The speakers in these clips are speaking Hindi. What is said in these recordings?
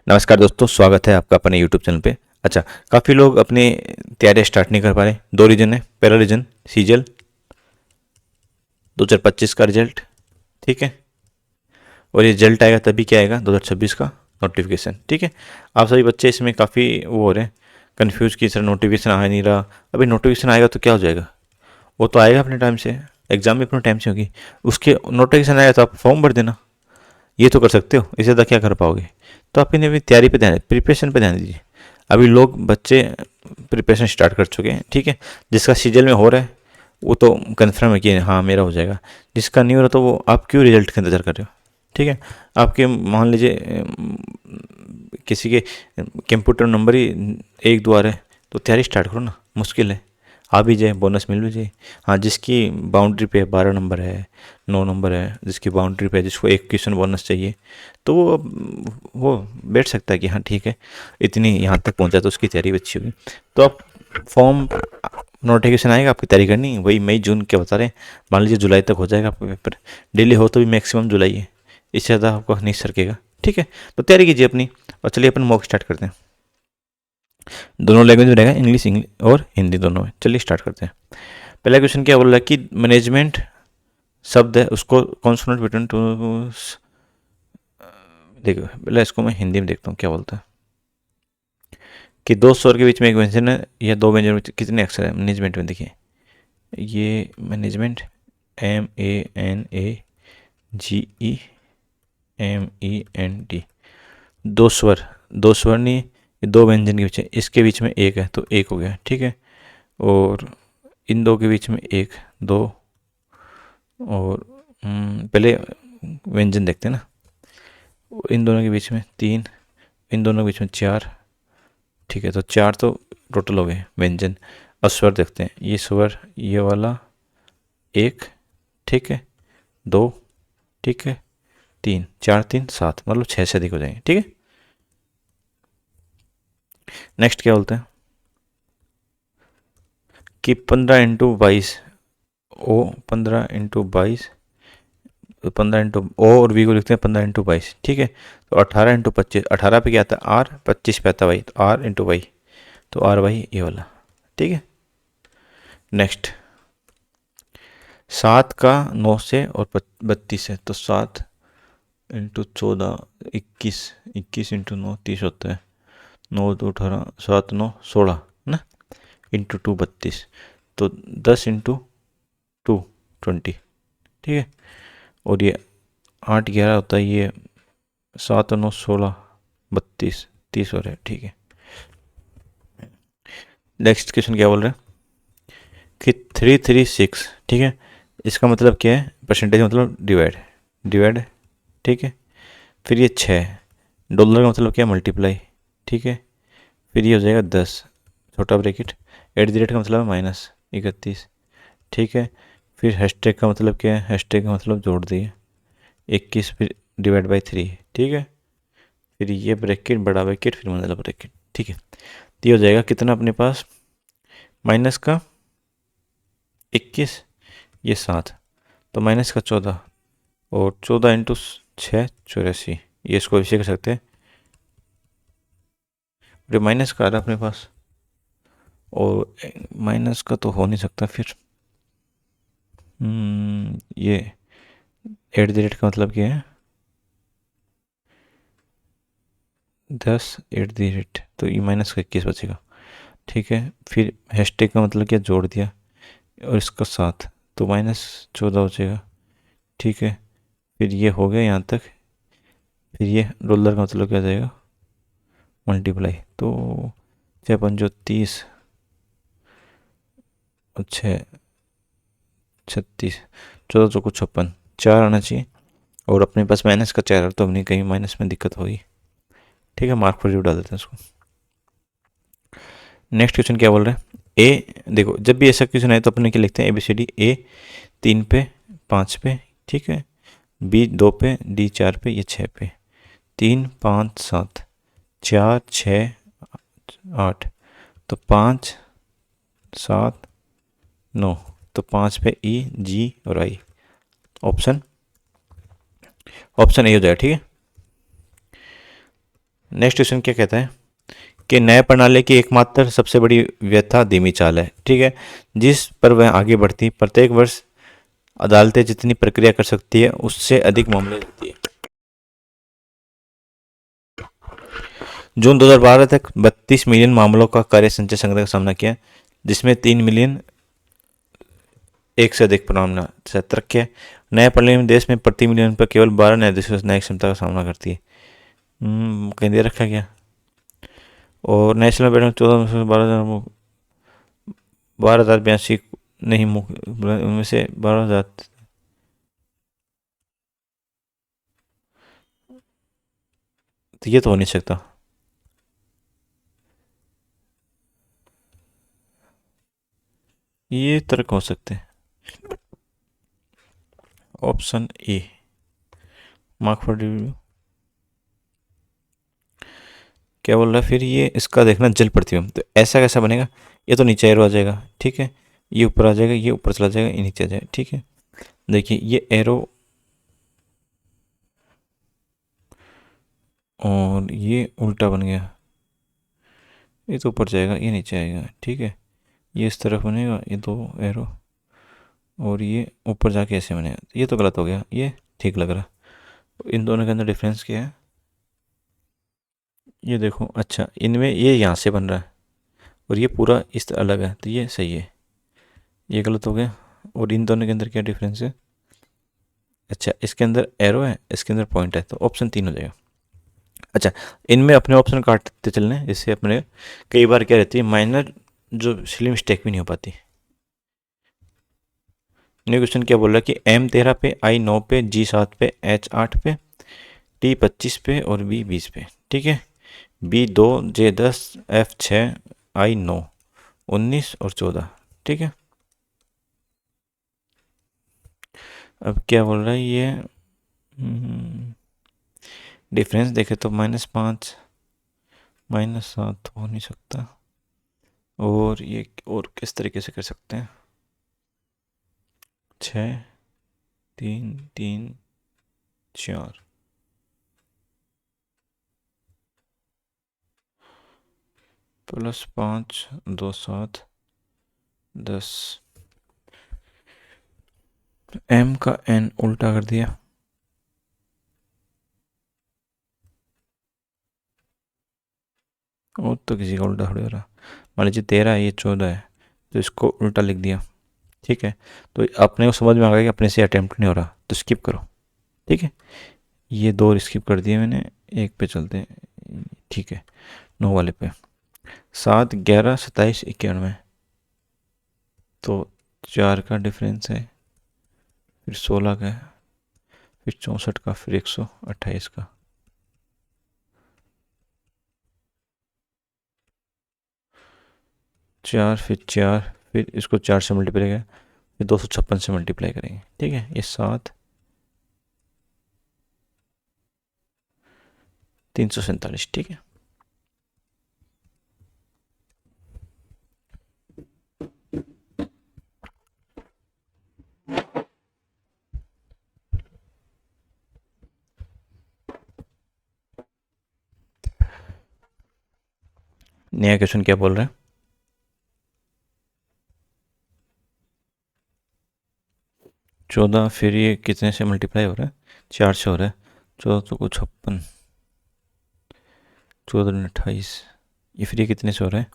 नमस्कार दोस्तों, स्वागत है आपका अपने यूट्यूब चैनल पे। अच्छा, काफ़ी लोग अपनी तैयारी स्टार्ट नहीं कर पा रहे। दो रीज़न है। पहला रीज़न सीजल 2025 का रिजल्ट, ठीक है। और ये रिजल्ट आएगा तभी क्या आएगा, 2026 का नोटिफिकेशन, ठीक है। आप सभी बच्चे इसमें काफ़ी वो हो रहे हैं, कन्फ्यूज कि सर नोटिफिकेशन आ नहीं रहा। अभी नोटिफिकेशन आएगा तो क्या हो जाएगा, वो तो आएगा अपने टाइम से, एग्ज़ाम भी अपने टाइम से होगी। उसके नोटिफिकेशन आएगा तो आप फॉर्म भर देना, ये तो कर सकते हो। इससे ज़्यादा क्या कर पाओगे। तो आप इन्हें भी तैयारी पे ध्यान, प्रिपरेशन पे ध्यान दीजिए। अभी लोग बच्चे प्रिपरेशन स्टार्ट कर चुके हैं, ठीक है। जिसका सीजल में हो रहा है वो तो कन्फर्म है कि हाँ मेरा हो जाएगा। जिसका नहीं हो रहा तो वो आप क्यों रिजल्ट का इंतज़ार कर रहे हो, ठीक है। आपके मान लीजिए किसी के कंप्यूटर नंबर ही 1 2 आ रहे हैं तो तैयारी स्टार्ट करो ना। मुश्किल है, आ भी जाए, बोनस मिल भी जाए। हाँ, जिसकी बाउंड्री पे 12 नंबर है, 9 नंबर है, जिसकी बाउंड्री पे जिसको एक क्वेश्चन बोनस चाहिए, तो वो बैठ सकता है कि हाँ ठीक है, इतनी यहाँ तक पहुँचा तो उसकी तैयारी भी अच्छी होगी। तो आप फॉर्म नोटिफिकेशन आएगा, आपकी तैयारी करनी वही मई जून के बता रहे हैं। मान लीजिए जुलाई तक हो जाएगा आपका पेपर। डिले हो तो भी मैक्सिमम जुलाई है, इससे ज़्यादा आपको नहीं सरकेगा, ठीक है। तो तैयारी कीजिए अपनी। और चलिए अपन मॉक स्टार्ट करते हैं। दोनों लैंग्वेज में रहेगा, इंग्लिश और हिंदी दोनों में। चलिए स्टार्ट करते हैं। पहला क्वेश्चन क्या बोल रहा है कि मैनेजमेंट शब्द है, उसको कॉन्सोनेंट बिटवीन टू। देखो पहले इसको मैं हिंदी में देखता हूँ क्या बोलता है। कि दो स्वर के बीच में एक व्यंजन है या दो व्यंजन में कितने अक्षर है मैनेजमेंट में। देखिए ये मैनेजमेंट MENAGEMENT, दो स्वर, दो स्वर नहीं, ये दो व्यंजन के बीच है, इसके बीच में एक है तो एक हो गया, ठीक है। और इन दो के बीच में एक, दो। और पहले व्यंजन देखते हैं ना। इन दोनों के बीच में 3, इन दोनों के बीच में 4, ठीक है। तो 4 तो टोटल हो गए व्यंजन। अब स्वर देखते हैं, ये स्वर ये वाला 1, ठीक है, 2, ठीक है, 3, 4 3 7, मतलब 6 से अधिक हो जाएंगे, ठीक है। नेक्स्ट क्या बोलते हैं कि 15 × 22, ओ 15 × 22, 15 ओ और वी को लिखते हैं 15 × 22, ठीक है। तो 18 × 25, 18 पे क्या आता है आर, 25 पे आता है वाई, तो आर इंटू वाई, तो आर वाई ये वाला, ठीक है। नेक्स्ट 7 का 9 से और 32 है, तो 7 × 14 21, 21 × 9 30 होता है। 9 2 18, 7 9 16 ना, इंटू 2 32, तो 10 × 2 20, ठीक है। और ये 8 11 होता है, ये 7 9 16 32 30 हो रहा है, ठीक है। नेक्स्ट क्वेश्चन क्या बोल रहे हैं कि 336, ठीक है। इसका मतलब क्या है, परसेंटेज मतलब डिवाइड, डिवाइड, ठीक है। फिर ये 6, डॉलर का मतलब क्या है मल्टीप्लाई, ठीक है। फिर ये हो जाएगा 10, छोटा ब्रैकेट, एट द रेट का मतलब है -31, ठीक है। फिर हैशटैग का मतलब क्या है, हैशटैग का मतलब जोड़ दिए 21, फिर डिवाइड बाई 3, ठीक है। फिर ये ब्रैकेट, बड़ा ब्रैकेट, फिर मतलब ब्रैकेट, ठीक है। तो ये हो जाएगा कितना अपने पास, माइनस का 21, ये 7, तो माइनस का 14, और 14 × 6 84, ये इसको ऐसे कर सकते हैं। जो माइनस का आ रहा है अपने पास, और माइनस का तो हो नहीं सकता फिर। ये एट द रेट का मतलब क्या है 10 एट द रेट, तो ये माइनस का 21 बचेगा, ठीक है। फिर हैशटैग का मतलब क्या, जोड़ दिया, और इसका 7, तो -14 हो जाएगा, ठीक है। फिर ये हो गया यहाँ तक। फिर ये डॉलर का मतलब क्या आ जाएगा, मल्टीप्लाई, तो 6 × 5 = 30, 36, 14 × 4 = 56, 4 आना चाहिए। और अपने पास माइनस का 4 तो अपनी कहीं माइनस में दिक्कत होगी, ठीक है। मार्क पर जो डाल देते हैं उसको। नेक्स्ट क्वेश्चन क्या बोल रहा है, ए देखो जब भी ऐसा क्वेश्चन है तो अपने क्या लिखते हैं, ABCD। ए 3 पे 5 पे, ठीक है। बी 2 पे, डी 4 पे, ये 6 पे। 3 5 7, 4 6 8, तो 5 7 9, तो 5 पे E G और I, ऑप्शन ए हो जाएगा, ठीक है। नेक्स्ट क्वेश्चन क्या कहता है कि न्याय प्रणाली की एकमात्र सबसे बड़ी व्यथा धीमी चाल है। ठीक है, जिस पर वह आगे बढ़ती प्रत्येक वर्ष अदालतें जितनी प्रक्रिया कर सकती है उससे अधिक मामले देती है। जून 2012 तक 32 मिलियन मामलों का कार्य संचय संग्रह का सामना किया, जिसमें 3 मिलियन एक से अधिक मामला सतर्क किया। न्याय प्रणाली में देश में प्रति मिलियन पर केवल 12 न्यायाधीशों न्यायिक क्षमता का सामना करती है। कहीं दे रखा गया। और नेशनल बैडमिंटन 12,082 नहीं, उनमें से 12,000, तो ये तो हो नहीं सकता। ये तर्क हो सकते हैं। Option A, mark for review. क्या बोल रहा है फिर ये, इसका देखना जल प्रतिबिंब, तो ऐसा कैसा बनेगा, ये तो नीचे एरो आ जाएगा। ठीक है, ये ऊपर आ जाएगा, ये ऊपर चला जाएगा, ये नीचे आ जाएगा। ठीक है, देखिए ये एरो और ये उल्टा बन गया, ये तो ऊपर जाएगा, ये नीचे आएगा। ठीक है, ये इस तरफ बनेगा, ये दो एरो, और ये ऊपर जाके ऐसे बनेगा। ये तो गलत हो गया, ये ठीक लग रहा। इन दोनों के अंदर डिफरेंस क्या है, ये देखो। अच्छा, इनमें ये यहाँ से बन रहा है और ये पूरा इस तरह अलग है, तो ये सही है, ये गलत हो गया। और इन दोनों के अंदर क्या डिफरेंस है, अच्छा इसके अंदर एरो है, इसके अंदर पॉइंट है, तो ऑप्शन 3 हो जाएगा। अच्छा, इनमें अपने ऑप्शन काटते चलने, इससे अपने कई बार क्या रहती है, माइनर जो सिली मिस्टेक भी नहीं हो पाती। न्यू क्वेश्चन क्या बोल रहा है कि M13 पे, I9 पे, G7 पे, H8 पे, T25 पे और B20 पे। ठीक है, B2, J10, F6, I9, 19 और 14। ठीक है, अब क्या बोल रहा है ये, डिफरेंस देखे तो -5 -7 हो नहीं सकता। और ये और किस तरीके से कर सकते हैं, 6 3 3 4, +5 2 7 10, M का N उल्टा कर दिया, और तो किसी का उल्टा थोड़ी हो रहा। मान लीजिए 13 है, ये 14 है, तो इसको उल्टा लिख दिया। ठीक है, तो अपने को समझ में आ गया कि अपने से अटेम्प्ट नहीं हो रहा, तो स्किप करो। ठीक है, ये दो स्किप कर दिए मैंने, एक पे चलते हैं। ठीक है, 9 वाले पे, 7 11 27 91, तो 4 का डिफरेंस है, फिर 16 का है, फिर 64 का, फिर 128 का। 4 फिर 4, फिर इसको 4 से मल्टीप्लाई करें, फिर 256 से मल्टीप्लाई करेंगे। ठीक है, ये 7 347। ठीक है, नया क्वेश्चन क्या बोल रहे हैं, 14 फिर ये कितने से मल्टीप्लाई हो रहा है, 4 से हो रहा है। 14 तो कुछ 56, 14 28, ये फिर ये कितने से हो रहा है,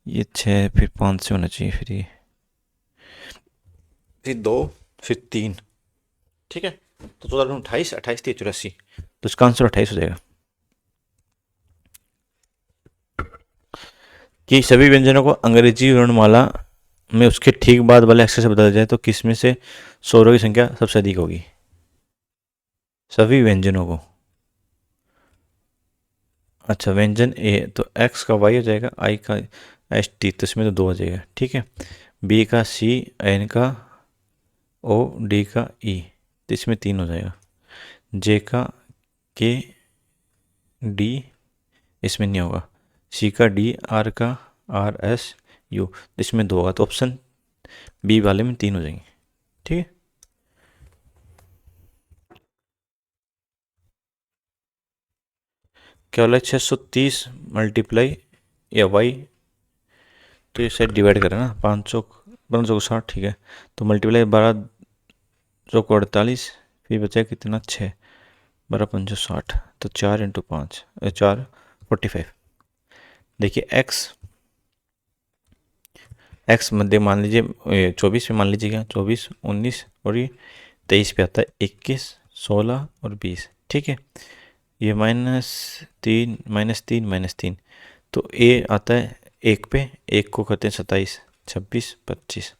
ये 6, फिर 5 से होना चाहिए, फिर ये, फिर 2, फिर 3। ठीक है, तो 14 28, 28 3 84, तो इसका आंसर 28 हो जाएगा। कि सभी व्यंजनों को अंग्रेजी वर्णमाला में उसके ठीक बाद वाले अक्षर से बदला जाए तो किसमें से स्वरों की संख्या सबसे अधिक होगी, सभी व्यंजनों को। अच्छा, व्यंजन ए तो एक्स का वाई हो जाएगा, आई का एस टी, तो इसमें तो 2 हो जाएगा। ठीक है, बी का सी, एन का ओ, डी का ई, तो इसमें 3 हो जाएगा। जे का के, डी, इसमें नहीं होगा। सी का डी, आर का आर, एस, यू, तो इसमें 2 होगा, तो ऑप्शन बी वाले में 3 हो जाएंगे। ठीक है, क्या बोला 630 मल्टीप्लाई या वाई, तो ये शायद डिवाइड करें ना, 500 को 60, ठीक है, तो मल्टीप्लाई 12 को 48, फिर बचा कितना 6, 12 5 60, तो 4 × 5 4 45। देखिए एक्स मध्य मान लीजिए 24 पे मान लीजिएगा, 24 19 और ये 23 पे आता है 21 16 और 20, ठीक है। ये -3 तो ए आता है 1 पे, 1 को करते हैं 27 26 25,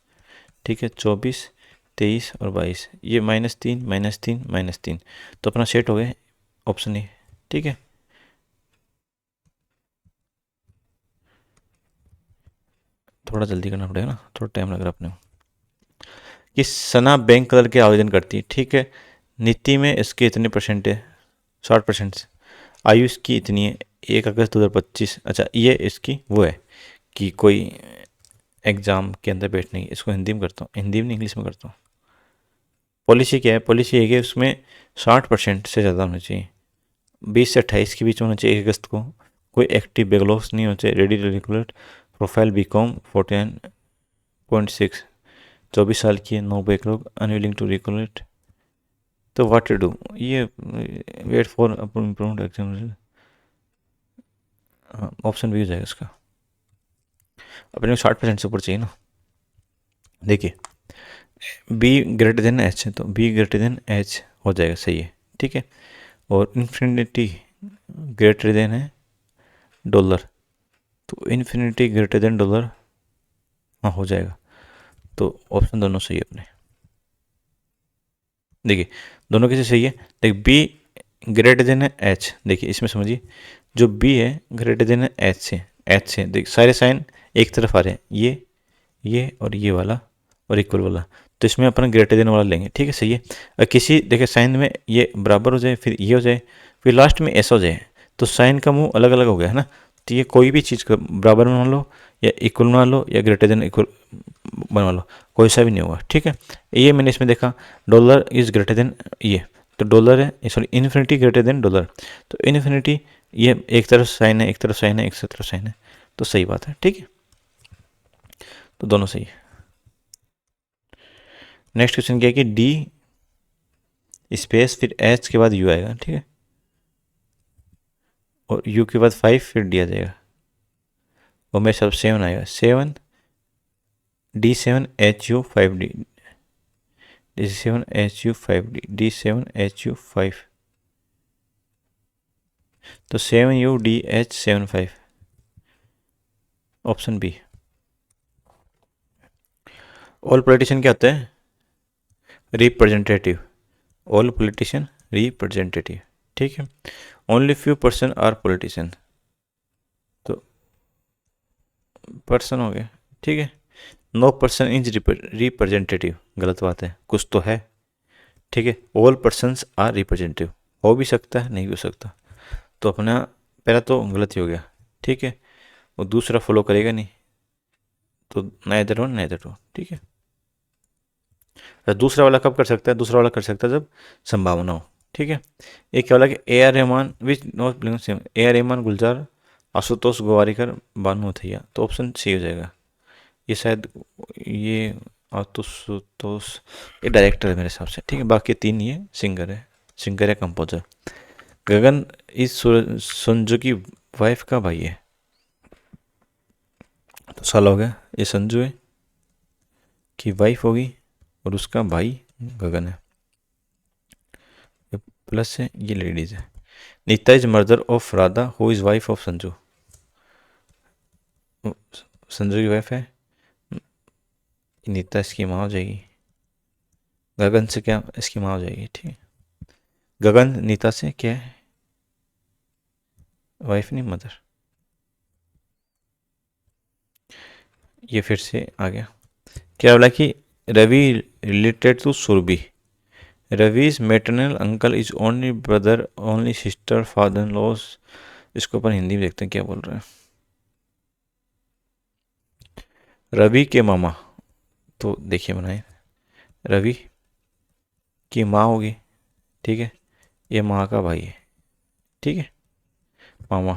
ठीक है, 24 23 और 22, ये -3 -3 -3, तो अपना सेट हो गया ऑप्शन ए, ठीक है। थोड़ा जल्दी करना पड़ेगा ना, थोड़ा टाइम लग रहा है अपने को। कि सना बैंक कलर के आवेदन करती है, ठीक है, नीति में इसके इतने परसेंट है, 60%। आयु इसकी इतनी है, 1 अगस्त 2025। अच्छा, ये इसकी वो है कि कोई एग्ज़ाम के अंदर बैठने की, इसको हिंदी में करता हूँ, हिंदी में इंग्लिश में करता हूँ। पॉलिसी क्या है, पॉलिसी है कि उसमें 60% से ज़्यादा होना चाहिए, 20 से 28 के बीच में होना चाहिए 1 अगस्त को, कोई एक्टिव बैकलॉग्स नहीं होना चाहिए, ready to regulate, profile BCom 49.6, 24 साल की है, no backlog, unwilling to regulate, तो व्हाट टू डू, ये wait for improved exam, option भी हो जाएगा इसका। अपने को 60% से ऊपर चाहिए ना। देखिए बी ग्रेटर देन एच है, तो बी ग्रेटर देन एच हो जाएगा, सही है, ठीक है। और इन्फिनिटी ग्रेटर देन है डॉलर, तो इन्फिनिटी ग्रेटर देन डॉलर, हाँ हो जाएगा, तो ऑप्शन दोनों सही है अपने। देखिए दोनों कैसे सही है, देखिए बी ग्रेटर देन है एच, देखिए इसमें समझिए, जो बी है ग्रेटर देन है एच से देखिए सारे साइन एक तरफ आ रहे हैं, ये और ये वाला और इक्वल वाला, तो इसमें अपन ग्रेटर देन वाला लेंगे, ठीक है, सही है। और किसी देखिए साइन में ये बराबर हो जाए, फिर ये हो जाए, फिर लास्ट में ऐसा हो जाए, तो साइन का मुंह अलग अलग हो गया है ना, तो ये कोई भी चीज़ का बराबर बना लो या इक्वल बना लो या ग्रेटर देन इक्वल बना लो, कोई सा भी नहीं होगा, ठीक है। ये मैंने इसमें देखा डॉलर इज ग्रेटर देन ये, तो डॉलर है, sorry infinity greater than dollar, तो इन्फिनिटी ये एक तरफ साइन है, एक तरफ साइन है, एक तरफ साइन है, तो सही बात है, ठीक है, तो दोनों सही है। नेक्स्ट क्वेश्चन क्या है कि डी स्पेस फिर एच के बाद यू आएगा, ठीक है, और यू के बाद 5 फिर डी आ जाएगा, और मेरे सब 7 आएगा, 7 D7HU5D, D7HU5D, D7HU5, तो 7UDH75, option B. All politician क्या होता है, रिप्रेजेंटेटिव, ऑल पॉलिटिशियन रिप्रेजेंटेटिव, ठीक है। Only few person are politician, तो पर्सन हो गया, ठीक है। नो पर्सन इज रिप्रेजेंटेटिव, गलत बात है, कुछ तो है, ठीक है। ऑल पर्सनस आर रिप्रेजेंटेटिव, हो भी सकता है नहीं भी हो सकता, तो अपना पहला तो गलत ही हो गया, ठीक है, वो दूसरा फॉलो करेगा नहीं, तो नाइदर वन नाइदर टू, ठीक है। तो दूसरा वाला कब कर सकता है, दूसरा वाला कर सकता है जब संभावना हो, ठीक है। एक क्या वाला कि A R Rahman which not belong same, A R Rahman, Gulzar, Ashutosh Gowariker, Bhanu Athaiya, तो ऑप्शन सी हो जाएगा। ये शायद ये आशुतोष ये डायरेक्टर है मेरे हिसाब से, ठीक है, बाकी 3 ये सिंगर है कंपोजर। गगन इस संजू की वाइफ का भाई है, तो साल हो गया, ये संजू है की वाइफ होगी और उसका भाई गगन है, ये प्लस है, ये लेडीज है। Nita is mother of Radha who is wife of Sanju, Sanju की वाइफ है, नीता इसकी माँ हो जाएगी, गगन से क्या इसकी माँ हो जाएगी, ठीक है। गगन नीता से क्या है, वाइफ नहीं मदर। ये फिर से आ गया, क्या बोला कि Ravi related to Surabhi, Ravi's maternal uncle is only brother only sister father in laws, इसको अपन हिंदी में देखते हैं क्या बोल रहे हैं। रवि के मामा, तो देखिए बनाए, रवि की माँ होगी, ठीक है, ये माँ का भाई है, ठीक है, मामा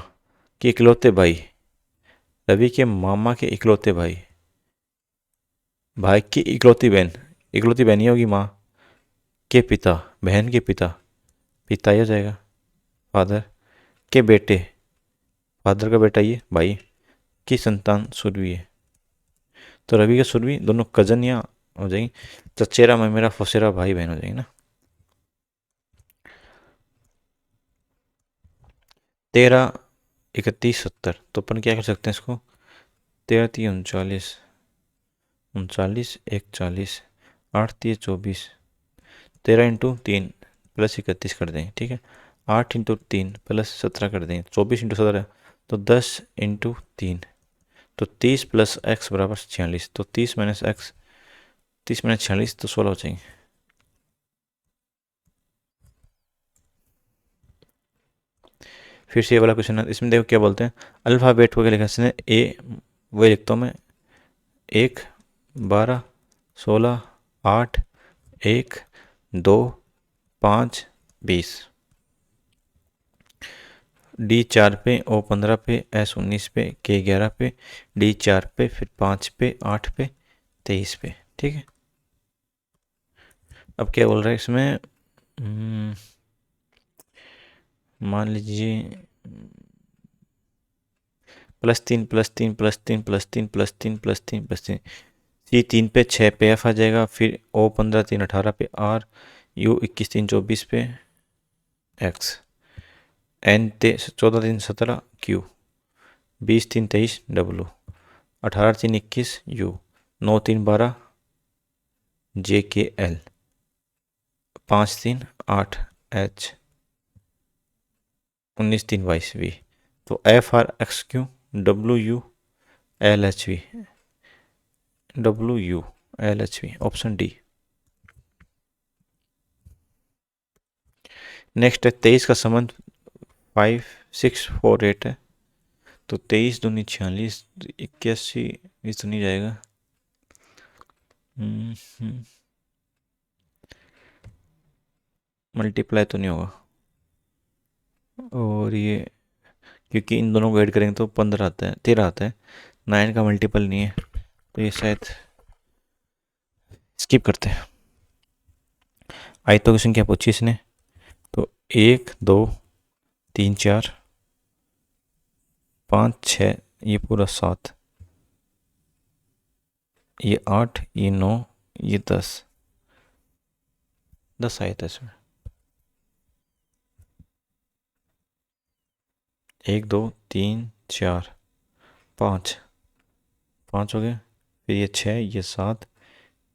के इकलौते भाई, रवि के मामा के इकलौते भाई, भाई की इकलौती बहन ही होगी माँ, के पिता, बहन के पिता, पिता ही हो जाएगा, फादर के बेटे, फादर का बेटा ये भाई, की संतान सुरभि है। तो रवि का सुरभि दोनों कजन या हो जाएंगे, चचेरा में मेरा फसेरा भाई बहन हो जाएंगे ना। 13, 31, 70, तो अपन क्या कर सकते हैं इसको, 13 39, 39 एक 40, 8 3 24, 13 × 3 प्लस 31 कर दें, ठीक है। 8 × 3 प्लस 17 कर दें, 24 × 17, तो 10 × 3, तो 30 प्लस एक्स बराबर 46, तो 30 - 46, तो 16 हो जाएंगे। फिर से ये वाला क्वेश्चन है, इसमें देखो क्या बोलते हैं, अल्फ़ाबेट को क्या लिखा है इसने, ए वही लिखता हूँ मैं, 1 12 16 8 1 2 5 20, D4 पे, O15 पे, S19 पे, K11 पे, D4 पे, फिर 5 पे, 8 पे, 23 पे, ठीक है। अब क्या बोल रहा है इसमें, मान लीजिए +3 +3 +3 +3 +3 +3 +3, C3 पे 6 पे F आ जाएगा, फिर O15 3 18 पे R, U21 3 24 पे X, N 14 3 17 Q, 20 3 23 W, 18 3 21 U, 9 3 12 JKL, 5 3 8 H, 19 3 22 V, तो FRXQ WU LHV, option D. Next है 23 का संबंध 5 6 4 8 है, तो 23 दूनी 46, 81, इस तो नहीं जाएगा, मल्टीप्लाई तो नहीं होगा, और ये क्योंकि इन दोनों को ऐड करेंगे तो 15 आता है, 13 आता है, 9 का मल्टीपल नहीं है, तो ये शायद स्किप करते हैं। आई तो क्वेश्चन क्या पूछी इसने, तो 1 2 3 4 5 6, ये पूरा 7, ये 8, ये 9, ये 10 आया था इसमें, 1 2 3 4 5 5 हो गए, फिर ये 6, ये 7,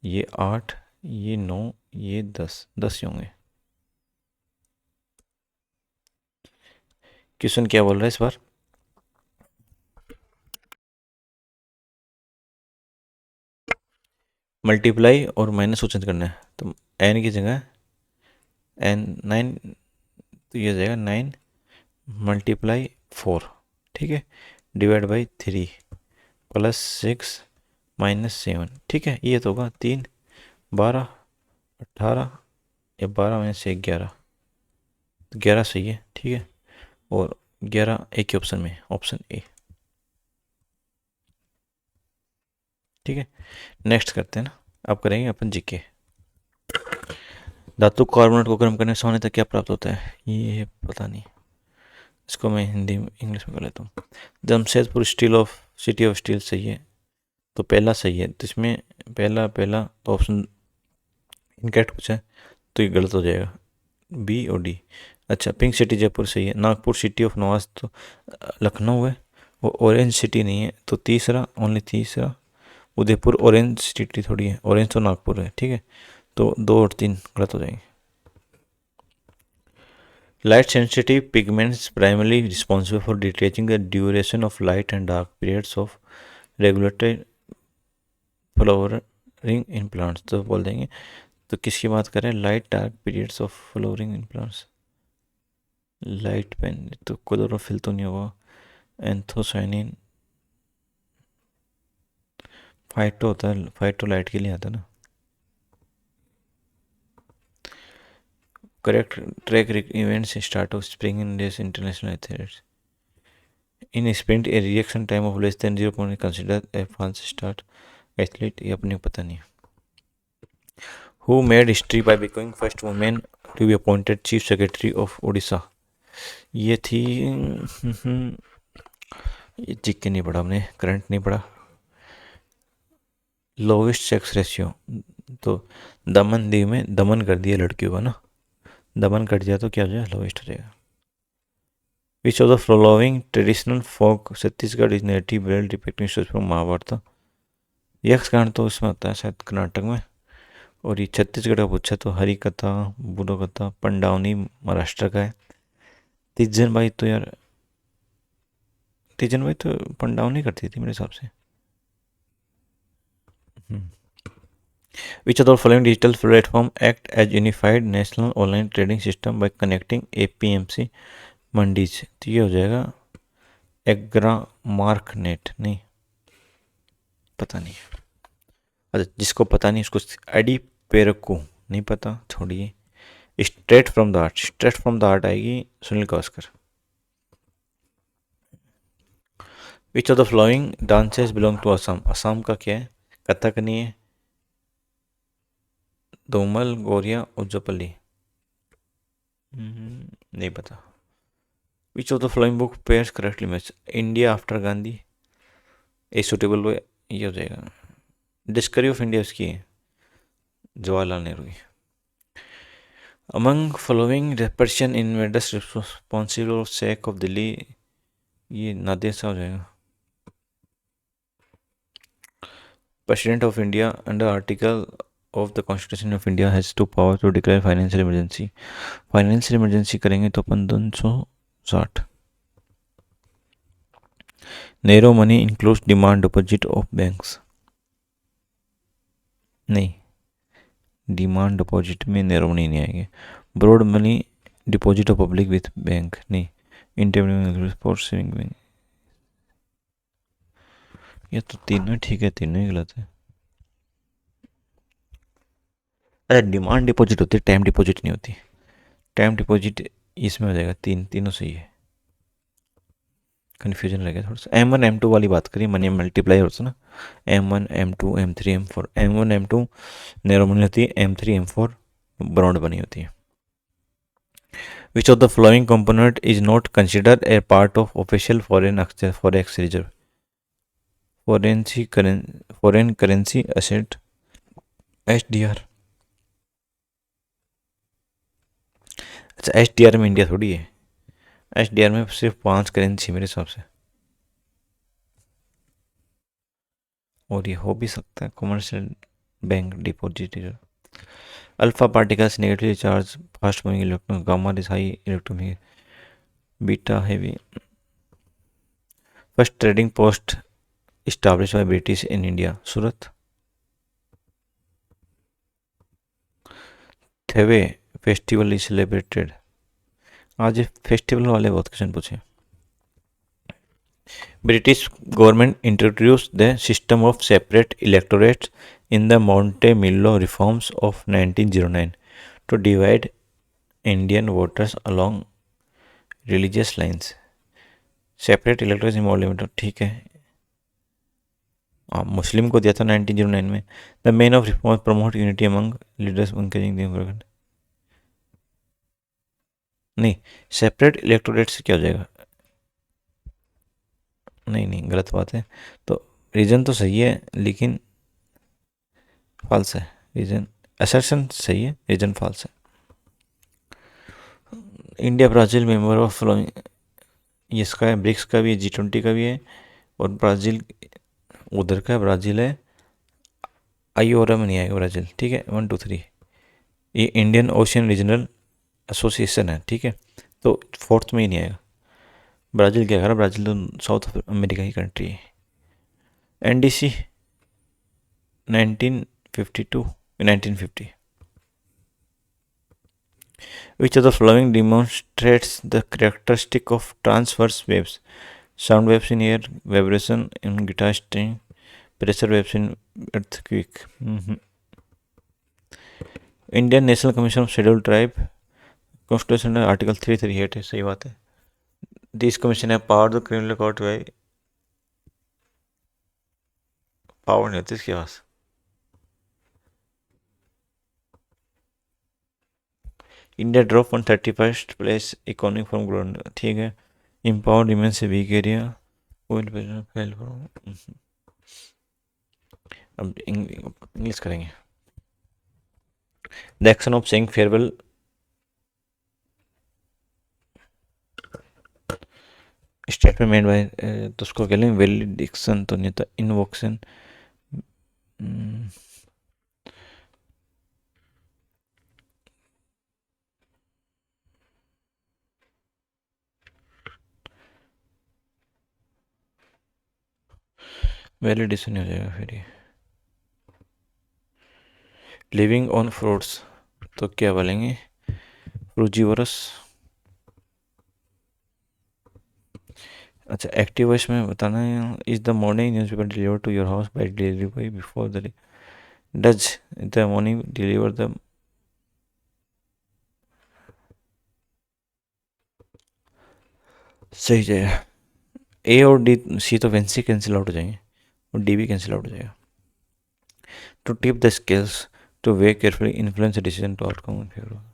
ये 8, ये 9, ये 10 ही होंगे। क्वेश्चन क्या बोल रहा है इस बार, मल्टीप्लाई और माइनस को चेंज करना है, तो एन की जगह एन 9, तो ये जाएगा 9 × 4, ठीक है, डिवाइड बाई 3 प्लस 6 - 7, ठीक है। ये तो होगा 3 12 18, या 12 - 1 11, 11 सही है, ठीक है, और 11 एक ही ऑप्शन में, ऑप्शन ए, ठीक है। नेक्स्ट करते हैं ना, अब करेंगे अपन जीके। धातु कार्बोनेट को गर्म करने से होने तक क्या प्राप्त होता है, ये पता नहीं, इसको मैं हिंदी इंग्लिश में कर लेता हूँ। जमशेदपुर सिटी ऑफ स्टील सही है, तो पहला सही है, तो इसमें पहला तो ऑप्शन इनकरेक्ट पूछा है, तो ये गलत हो जाएगा, बी और डी। अच्छा, पिंक सिटी जयपुर सही है, नागपुर सिटी ऑफ नवाज तो लखनऊ है, वो ऑरेंज सिटी नहीं है, तो तीसरा, ओनली तीसरा, उदयपुर ऑरेंज सिटी थोड़ी है, ऑरेंज तो नागपुर है, ठीक है, तो 2 और 3 गलत हो जाएंगे। Light sensitive pigments primarily responsible for detecting the duration of light and dark periods of regulated flowering in plants, तो बोल देंगे, तो किसकी बात करें, light dark periods of flowering in plants, light pen तो क्लोरोफिल तो नहीं होगा, एंथोसाइनिन फाइटो होता है, फाइटो लाइट के लिए आता है ना। Correct track events start of spring in days international athletes, in sprint a reaction time of less than 0 consider a false start athlete, ये अपने पता नहीं। Who made history by becoming first women to be appointed chief secretary of Orissa, ये थी ये जीके नहीं पढ़ा हमने, करंट नहीं पढ़ा। लोवेस्ट सेक्स रेशियो, तो दमन दीव में दमन कर दिया लड़कियों का ना, दमन कर दिया तो क्या हो जाएगा, लोवेस्ट हो जाएगा। Which of the following traditional folk Chhattisgarh is native well depicting stories from Mahabharata, Yakshagana तो इसमें होता है शायद कर्नाटक में, और ये छत्तीसगढ़ का पूछा तो हरी कथा, बूढ़ो कथा, पंडावनी महाराष्ट्र का है। तीजन भाई तो यार, तीजन भाई तो पंडावनी करती थी मेरे हिसाब से। Which of the following digital platform act as unified national online trading system by connecting APMC mandis, तो ये हो जाएगा एग्रा मार्क नेट, नहीं पता नहीं। अच्छा, जिसको पता नहीं उसको आईडी पेरको नहीं पता, छोड़िए। Straight from the art, straight from the art आएगी Sunil Gavaskar. Which of the following dances belong to Assam, Assam का क्या है, कथक नहीं है, दोमल, गोरिया, उज्जपल्ली, नहीं पता। Which of the following book pairs correctly match India after Gandhi, a suitable way, ये हो जाएगा। डिस्कवरी ऑफ इंडिया उसकी है, जवाहरलाल नेहरू की। Among following Persian invaders responsible of sack of Delhi, ये नादिर सा हो जाएगा। President of India under article of the constitution of India has to power to declare financial emergency, financial emergency करेंगे तो अपन 260। Narrow money includes demand deposit of banks, नहीं डिमांड डिपॉजिट में नेरो मनी नहीं आएंगे। Broad money deposit of public with bank, नहीं। इंटरव्यू फॉर सेविंग बैंक, ये तो तीनों ठीक है, तीनों ही गलत है। अच्छा, डिमांड डिपॉजिट होती है, टाइम डिपॉजिट नहीं होती। टाइम डिपॉजिट इसमें हो जाएगा, तीनों सही है। कन्फ्यूजन लग गया थोड़ा सा। M1 M2 वाली बात करिए, मनी मल्टीप्लाई होता है ना, M1 M2 M3 M4, M1 M2 narrow money होती है, M3 M4 ब्रॉड बनी होती है। विच of the flowing component is not considered a part of official forex reserve, foreign currency asset, SDR। अच्छा, SDR में इंडिया थोड़ी है, SDR में सिर्फ 5 करेंसी मेरे हिसाब से, और ये हो भी सकता है commercial bank deposit. Alpha particles negatively charge fast moving electron, gamma is high electron, beta heavy. First trading post established by British in India, Surat. थेवे फेस्टिवल इज सेलिब्रेटेड, आज फेस्टिवल वाले बहुत क्वेश्चन पूछे। British government introduce the system of separate electorates in the Minto Morley reforms of 1909 to divide Indian voters along religious lines. Separate electorate in, ठीक है, मुस्लिम को दिया था 1909 में। The main of reform promote unity among leaders उनके, नहीं सेपरेट इलेक्टोरेट से क्या हो जाएगा, नहीं गलत बात है। तो रीजन तो सही है लेकिन फॉल्स है, रीजन असर्शन सही है, रीजन फॉल्स है। India Brazil member of following, इसका है, ब्रिक्स का भी है, G20 का भी है, और ब्राज़ील उधर का ब्राज़ील है, IORA में नहीं आएगा ब्राज़ील, ठीक है। 1 2 3 ये इंडियन ओशियन रीजनल एसोसिएशन है, ठीक है, तो फोर्थ में ही नहीं आएगा। ब्राज़ील क्या कर रहा है, ब्राज़ील तो साउथ अमेरिका की कंट्री है। NDC 1950। Which of the following demonstrates the characteristic of transverse waves? Sound waves in air, vibration in guitar string, pressure waves in earthquake. Indian National Commission of Scheduled Tribe constitution article 338 है, सही बात है। दिस कमीशन है पावर द क्रिमिनल कोर्ट भाई, पावर नहीं होती इसके पास। India drop on 31st place economic from growth, ठीक है। Empower remains a weak area, अब इंग्लिश करेंगे। The action of saying farewell, statement made by, तो उसको कह लें वेलिडिक्शन तो नहीं था, इनवोक्शन। वैलिडेशन हो जाएगा फिर ये। लिविंग ऑन फ्रूट्स तो क्या बोलेंगे, फ्रूजीवरस। अच्छा एक्टिव वॉइस में बताना है, is the morning news paper deliver to your house by delivery boy before the, does the morning deliver the, सही जाएगा। ए और डी, सी तो वैंसी कैंसिल आउट हो जाएंगे और डी भी कैंसिल आउट हो जाएगा। To tip the skills to way carefully influence decision to outcome in favour.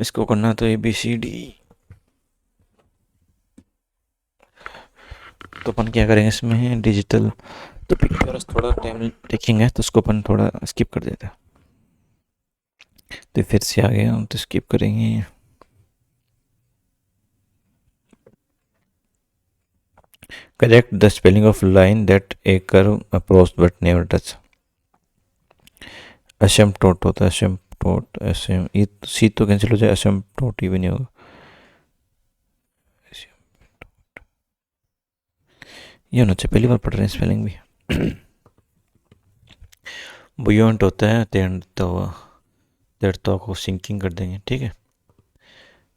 इसको करना तो ए बी सी डी, तो अपन क्या करेंगे इसमें डिजिटल, तो पिक्चर्स थोड़ा टाइम टेकिंग है तो उसको अपन थोड़ा स्किप कर देते हैं। तो फिर से आ गया हम तो स्किप करेंगे। Correct the spelling of line that a curve approach but never touch, asymptote होता है, असिम्पटोट, एसएम, ये सी तो कैंसिल हो जाए, असिम्पटोट ही भी नहीं होगा, ये होना चाहिए, पहली बार पढ़ रहे हैं स्पेलिंग भी। बुयोंट होता है तैरता हुआ, तैरता को सिंकिंग कर देंगे, ठीक है।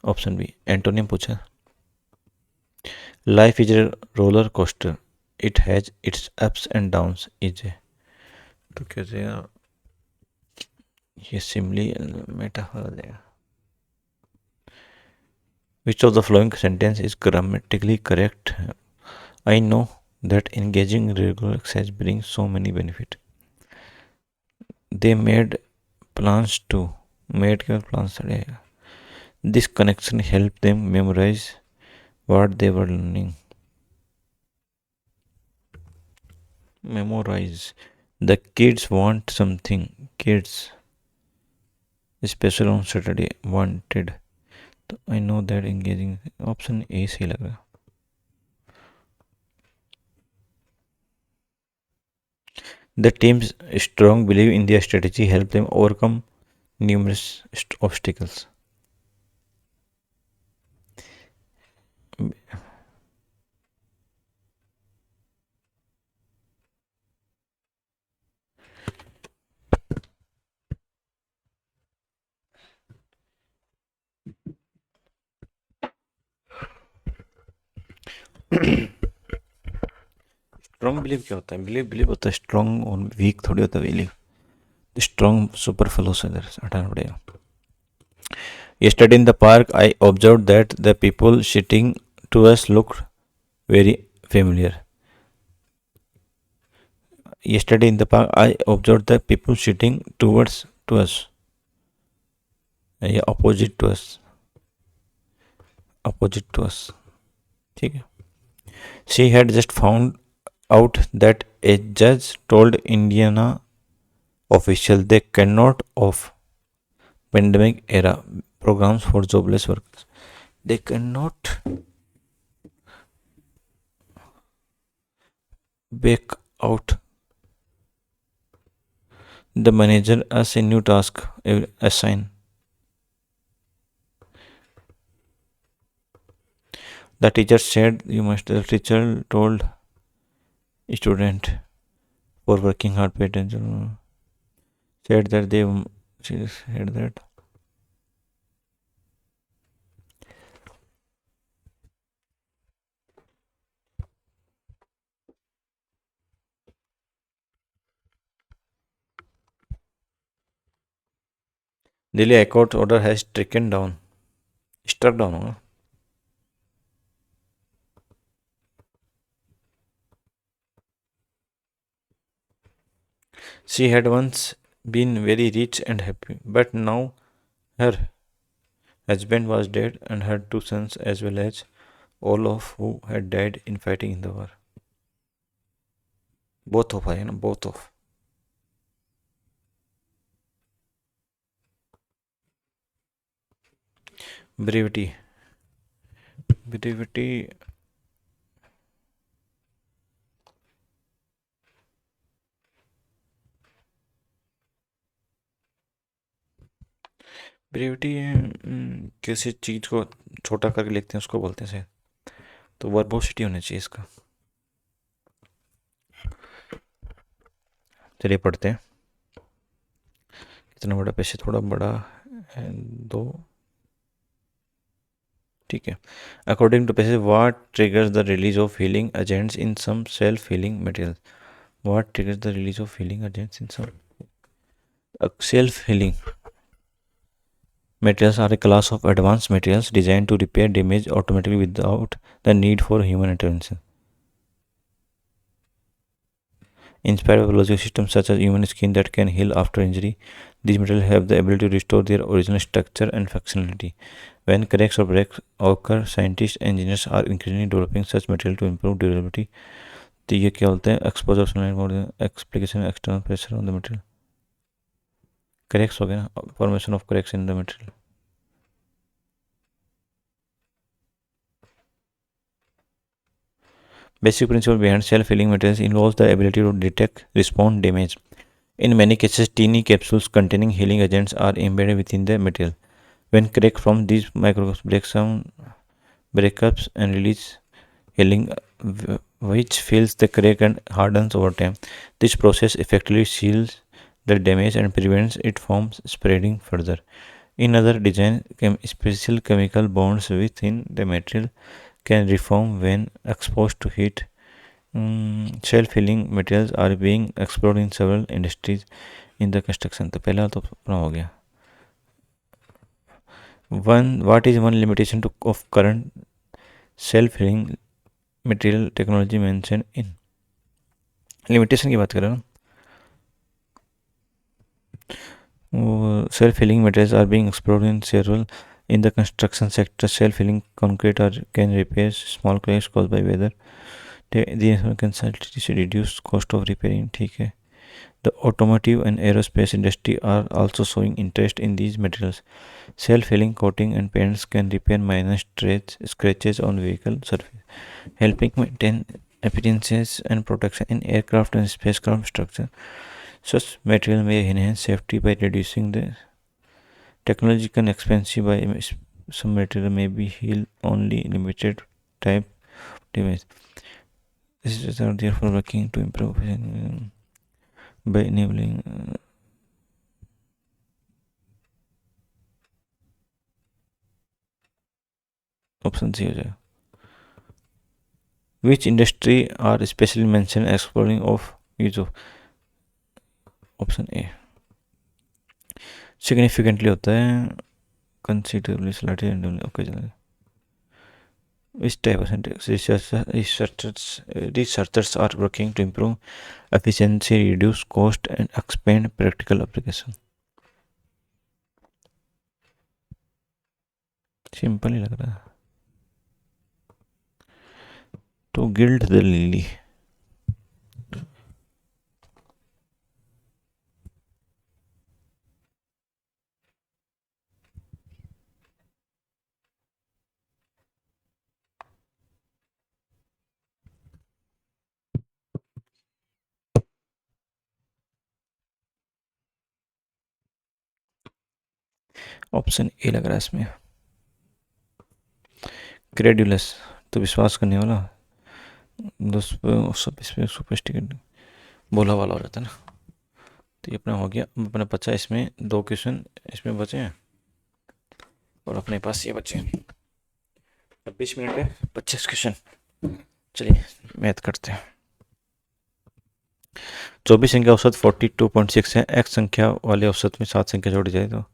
ऑप्शन बी एंटोनियम पूछा। Life is a roller coaster, it has its ups and downs, is a, तो कैसे ये सिमली मेटाफर हो जाएगा। Which of the flowing sentence is grammatically correct, I know that engaging in regular exercise brings so many benefit. They made plans to, made के plans चढ़ेगा। This connection helped them memorize what they were learning. Memorize. The kids want something. Kids, special on Saturday, wanted. तो I know that engaging, option A सही लग रहा है। The team's strong belief in their strategy helped them overcome numerous obstacles. Strong believe क्या होता है, बिलीव बिलीव होता है स्ट्रॉन्ग, और वीक थोड़ी होता है बिलीव। स्ट्रॉन्ग सुपर फ्लो से हटाना पड़ेगा। Yesterday in the park, I observed that the people sitting to us looked very familiar. Yesterday in the park, I observed the people sitting towards to us, या opposite to us, opposite to us, ठीक है। She had just found out that a judge told Indiana official they cannot of pandemic era programs for jobless workers. They cannot back out the manager as a new task assign. The teacher said you must. The teacher told student for working hard pay attention. Said that they she said that Delhi high court order has stricken down, struck down होगा। She had once been very rich and happy, but now her husband was dead and her two sons, as well as all of who had died in fighting in the war. Both of है ना, both of. Brevity. Brevity. Brevity किसी चीज को छोटा करके लिखते हैं उसको बोलते हैं शायद, तो वर्बोसिटी होना चाहिए इसका। चलिए पढ़ते हैं। कितना बड़ा, पैसे थोड़ा बड़ा है, दो, ठीक है। अकॉर्डिंग टू पैसे, what triggers the release of healing agents in some self healing material. What triggers the release of healing agents in some self healing materials are a class of advanced materials designed to repair damage automatically without the need for human intervention. Inspired by biological systems such as human skin that can heal after injury, these materials have the ability to restore their original structure and functionality. When cracks or breaks occur, scientists and engineers are increasingly developing such material to improve durability. तो ये क्या बोलते हैं, exposure sunlight, explication external pressure on the material, cracks हो गया ना, formation of cracks in the material. Basic principle behind self-healing materials involves the ability to detect, respond damage. In many cases, teeny capsules containing healing agents are embedded within the material. When cracked from these breakups and release healing, which fills the crack and hardens over time. This process effectively seals the damage and prevents it from spreading further. In other designs, special chemical bonds within the material can reform when exposed to heat. Self-healing materials are being explored in several industries in the construction. तो पहला तो अपना हो गया। What is one limitation of current self-healing material technology mentioned in? Limitation की बात कर रहे हो। Self-healing materials are being explored in several in the construction sector. Self-healing concrete can repair small cracks caused by weather. The consultancy to reduce cost of repairing. ठीक है। The automotive and aerospace industry are also showing interest in these materials. Self-healing coating and paints can repair minor scratches on vehicle surface, helping maintain appearances and protection in aircraft and spacecraft structure. Such material may enhance safety by reducing the technological expense. By some material may be heal only limited type device. This is therefore working to improve by enabling option C हो जाएगा। Which industry are especially mentioned exploring of use of option A। significantly होता है considerably slightly occasionally। Which type of researchers are working to improve efficiency, reduce cost and expand practical application। Simple ही लग रहा है। तो gild the lily, option A लग रहा है इसमें। क्रेडुलस तो विश्वास करने वाला, सुपरस्टिकेट बोला वाला हो जाता है ना। तो ये अपना हो गया। अपना बचा इसमें 2 क्वेश्चन इसमें बचे हैं और अपने पास ये बचे हैं। 26 मिनट है, 25 क्वेश्चन। चलिए मैथ करते हैं। 24 संख्या औसत 42.6 है। x संख्या वाले औसत में 7 संख्या जोड़ी जाए तो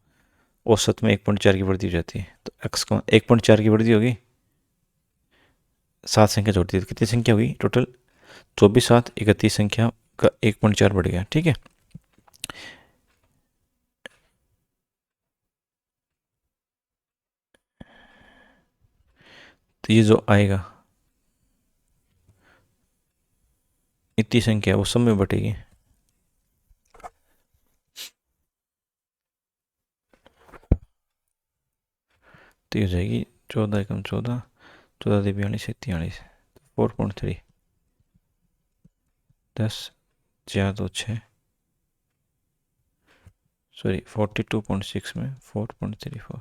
औसत में 1.4 की वृद्धि हो जाती है, तो एक्स का 1.4 की वृद्धि होगी, 7 संख्या जोड़ दी तो कितनी संख्या हुई टोटल, 24, 7, 31 संख्या का 1.4 बढ़ गया। ठीक है, तो ये जो आएगा इतनी संख्या वो सब में बटेगी, तो ये हो जाएगी 14 एकम 14, 14 दे 42 है 43, 4.3, 10 4 2 6, सॉरी 42.6 में 4.34,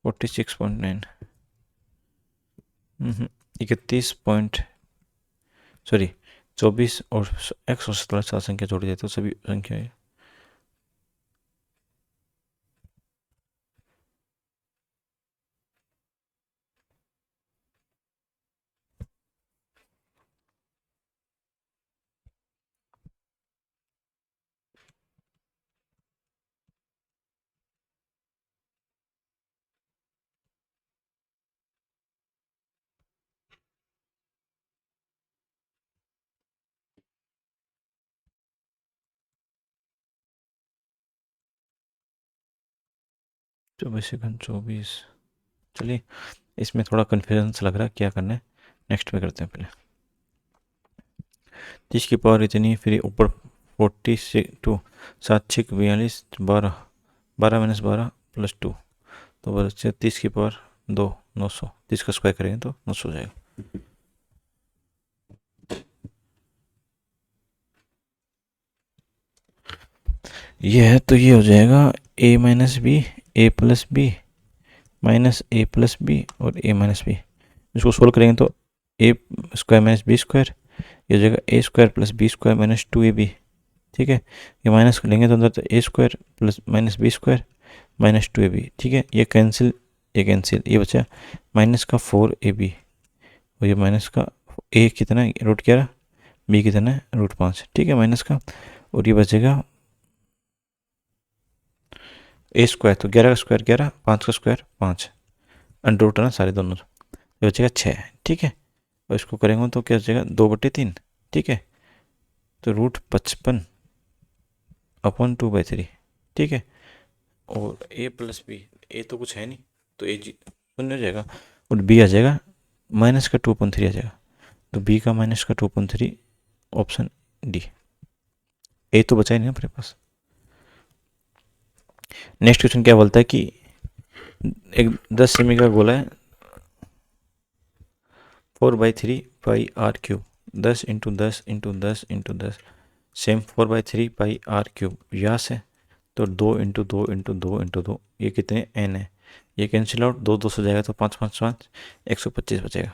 46.9, 31 सॉरी 24 और एक्स और 17 सात संख्या जोड़ी जाए तो सभी संख्या है। चौबीस सेकंड 24, चलिए इसमें थोड़ा कन्फ्यूजन सा लग रहा है, क्या करना है नेक्स्ट में करते हैं। पहले 30 की पावर इतनी, फिर ऊपर 42, 7 6 42, 12, 12 माइनस 12 प्लस 2, तो बस 30 की पावर 2, 900, 30 का स्क्वायर करेंगे तो 900 हो जाएगा। ये है तो ये हो जाएगा a minus B, A plus B minus A plus B और ए माइनस बी। इसको सोल्व करेंगे तो A square minus B square, ये हो जाएगा A square plus B square minus 2ab। ठीक है, ये माइनस लेंगे तो अंदर तो A square plus minus B square minus 2ab। ठीक है, ये कैंसिल, ये कैंसिल, ये बचा माइनस का 4ab, और ये माइनस का ए कितना है √11, बी कितना है √5। ठीक है, माइनस का, और ये बचेगा ए स्क्वायर, तो 11 का स्क्वायर 11, 5 का स्क्वायर 5, अंडर रूट है ना सारे दोनों, ये बचेगा 6। ठीक है, और इसको करेंगे तो क्या बचेगा 2/3। ठीक है, तो √55 अपॉन 2/3। ठीक है, और ए प्लस बी, ए तो कुछ है नहीं तो ए जी शून्य हो जाएगा, और बी आ जाएगा माइनस का 2.3 आ जाएगा, तो बी का माइनस का 2.3, ऑप्शन डी। ए तो बचा ही नहीं अपने पास। नेक्स्ट क्वेश्चन क्या बोलता है कि एक 10 सेमी का गोला है, 4/3 pi R cube, 10 into 10 into 10 into 10, same 4/3 pi R cube व्यास है, तो 2 इंटू 2 इंटू 2 इंटू 2, ये कितने एन है, ये कैंसिल आउट, 2 2 से जाएगा तो 5 5 5, 125 बचेगा।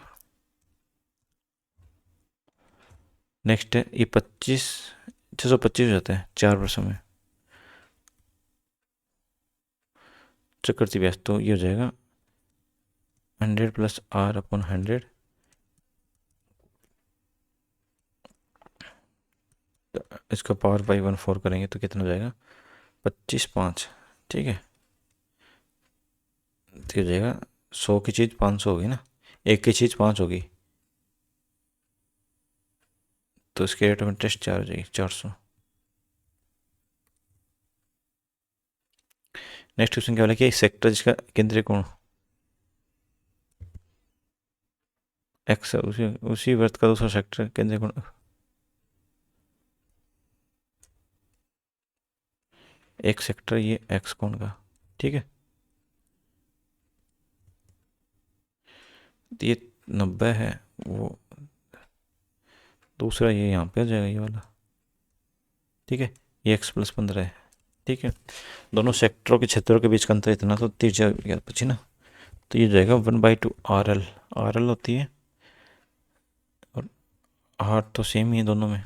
नेक्स्ट है ये 25, 625 हो जाता है 4 वर्षों में, चक्रवर्ती व्यास, तो ये हो जाएगा 100 प्लस आर अपॉन 100, तो इसका पावर बाई 1/4 करेंगे तो कितना हो जाएगा 25/5। ठीक है, तो हो जाएगा 100 की चीज़ 500 होगी ना, एक की चीज़ 5 होगी, तो इसके रेट ऑफ इंटरेस्ट 4 हो जाएगी 400। नेक्स्ट क्वेश्चन क्या बोला कि सेक्टर जिसका केंद्रीय कोण एक्स, उसी वृत्त का दूसरा सेक्टर केंद्रीय कोण एक सेक्टर, ये एक्स कोण का। ठीक है, तो ये 90 है, वो दूसरा ये यहाँ पे आ जाएगा ये वाला। ठीक है, ये x प्लस 15 है। ठीक है, दोनों सेक्टरों के क्षेत्रों के बीच का अंतर इतना, तो त्रिज्या बची ना, तो ये जाएगा 1/2 RL, RL होती है, और R तो सेम ही है दोनों में।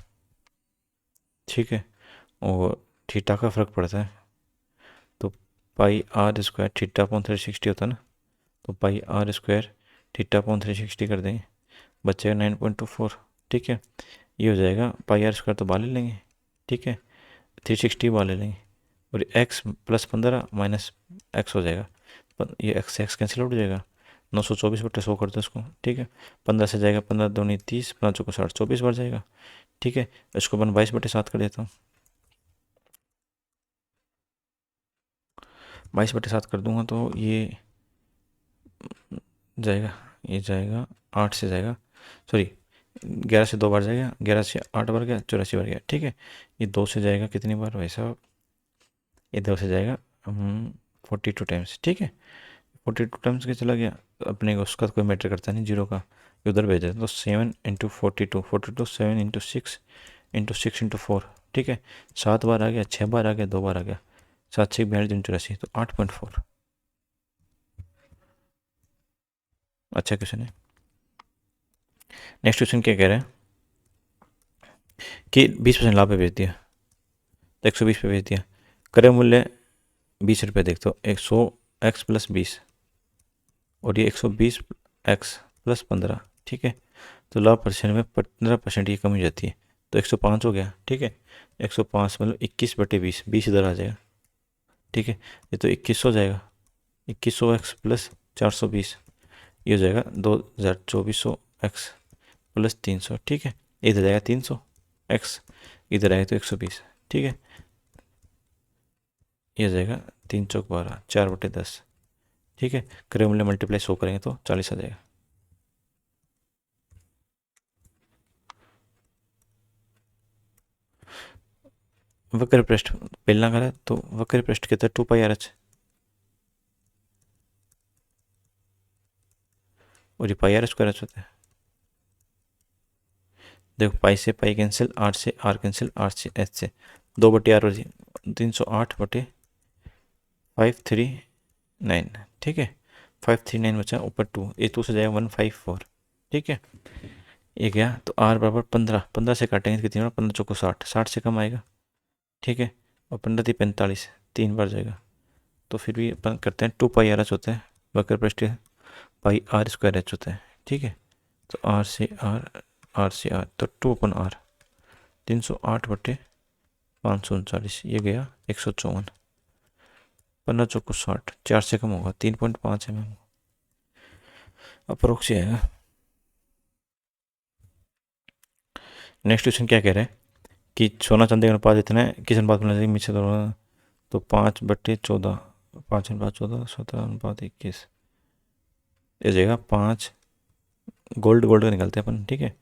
ठीक है, और थीटा का फर्क पड़ता है, तो पाई आर स्क्वायर थीटा अपॉन 360 होता है ना, तो पाई आर स्क्वायर थीटा अपॉन 360 कर देंगे, बचेगा 9.24। ठीक है, ये हो जाएगा पाई आर स्क्वायर तो बाहर ले लेंगे। ठीक है, 360 वाले लेंगे और x प्लस 15 माइनस एक्स हो जाएगा, ये एक्स कैंसिल आउट हो जाएगा, 924/100 कर दो इसको, ठीक है। 15 से जाएगा, 15 दूनी 30, 15 चौको 60, 24 बार जाएगा, ठीक है। इसको अपन 22/7 कर देता हूँ, 22/7 कर दूंगा तो ये जाएगा, ये जाएगा 8 से जाएगा, सॉरी 11 से 2 बार जाएगा, 11 से 8 बार गया, 84 बार गया, ठीक है। ये 2 से जाएगा कितनी बार भाई साहब, ये 2 से जाएगा 42 टाइम्स, ठीक है। 42 टाइम्स के चला गया, अपने को उसका कोई मैटर करता नहीं, जीरो का, ये उधर भेज देते तो 7 × 42, 42 7 × 6 × 6 × 4, ठीक है। 7 बार आ गया, 6 बार आ गया, 2 बार आ गया, 7 6 42 84, तो 8.4। अच्छा क्वेश्चन है। नेक्स्ट क्वेश्चन क्या कह रहा है कि 20% लाभ पे बेच दिया, तो 120 पे बेच दिया, क्रय मूल्य 20 रुपये, देख तो 100x + 20 और ये 120x + 15, ठीक है। तो लाभ परसेंट में 15% ये कम हो जाती है, तो 105 हो गया, ठीक है। 105 मतलब 21/20, 20 इधर आ जाएगा, ठीक है। ये तो 2100 हो जाएगा, 2100x + 420, ये हो जाएगा 2400x + 300, ठीक है। इधर जाएगा 300x, इधर आएगा तो 120, ठीक है। ये हो जाएगा 3 चौक 12, 4/10, ठीक है। क्रय मूल्य मल्टीप्लाई 100 करेंगे तो 40 आ जाएगा। वक्र पृष्ठ बेलनाकार है तो वक्र पृष्ठ कितना 2πr/h और ये πr² होता है। देखो पाई से पाई कैंसिल, आर से आर कैंसिल, आर से एच से 2/r और 308/539, ठीक है। 539 बचा, ऊपर 2, ये 2 से जाएगा 154, ठीक है। ये गया तो आर बराबर 15, 15 से काटेंगे तो कितनी बार, 15 चौको 60, 60 से कम आएगा, ठीक है। और 15 × 45, 3 बार जाएगा, तो फिर भी अपन करते हैं 2πr/h होता है वक्र पृष्ठ, πr² होता है, ठीक है। तो आर से आर तो 2/r, 308/539, ये गया 154, 15 चौको 60, 4 से कम होगा, 3.5 mm अप्रोक्स आएगा। नेक्स्ट क्वेश्चन क्या कह रहा है कि सोना चांदी का अनुपात इतना है, किस अनुपात में लगेगा नीचे तो 5/14, 5/14, 17/21, ये जाएगा 5, गोल्ड का निकालते हैं अपन, ठीक है।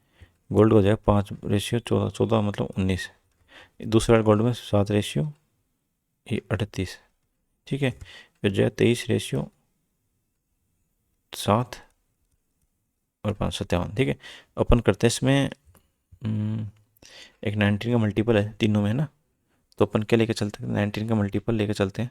गोल्ड हो जाएगा 5/14, 14 मतलब 19, दूसरा गोल्ड में 7 ये 38, ठीक है। फिर जो है 23/7 और 557, ठीक है। अपन करते हैं इसमें एक 19 का मल्टीपल है तीनों में, है ना, तो अपन क्या लेके चलते हैं, 19 का मल्टीपल लेके चलते हैं।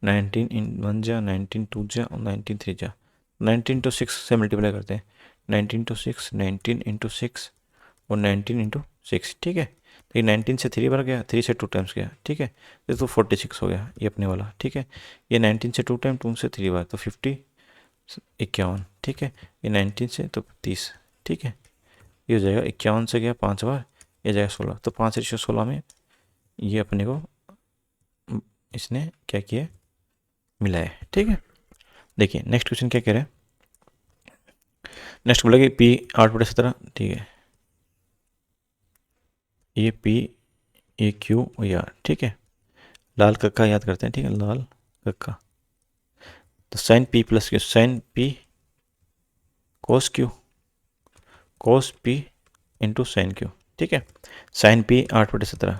19 × 1 जा, 19 × 2 जा और 19 × 3 जा, 19 × 6 से मल्टीप्लाई करते हैं, 19 × 6, 19 × 6 और 19 × 6, ठीक है। तो ये 19 से 3 बार गया, 3 से 2 टाइम्स गया, ठीक है। ये तो 46 हो गया ये अपने वाला, ठीक है। ये 19 से 2 टाइम, 2 से 3 बार तो 51, ठीक है। ये 19 से तो 30, ठीक है। ये हो जाएगा 51 से गया 5 बार, ये जाएगा 16, तो 5/16 में ये अपने को इसने क्या किया, मिलाया, ठीक है। देखिए नेक्स्ट क्वेश्चन क्या कह रहा है, नेक्स्ट बोला कि P 8/17, ठीक है। ये P, ये Q और ये R, ठीक है। लाल कक्का याद करते हैं, ठीक है, लाल कक्का, तो sine P + Q, sine P cos Q, cos P × sine Q, ठीक है। साइन P 8/17,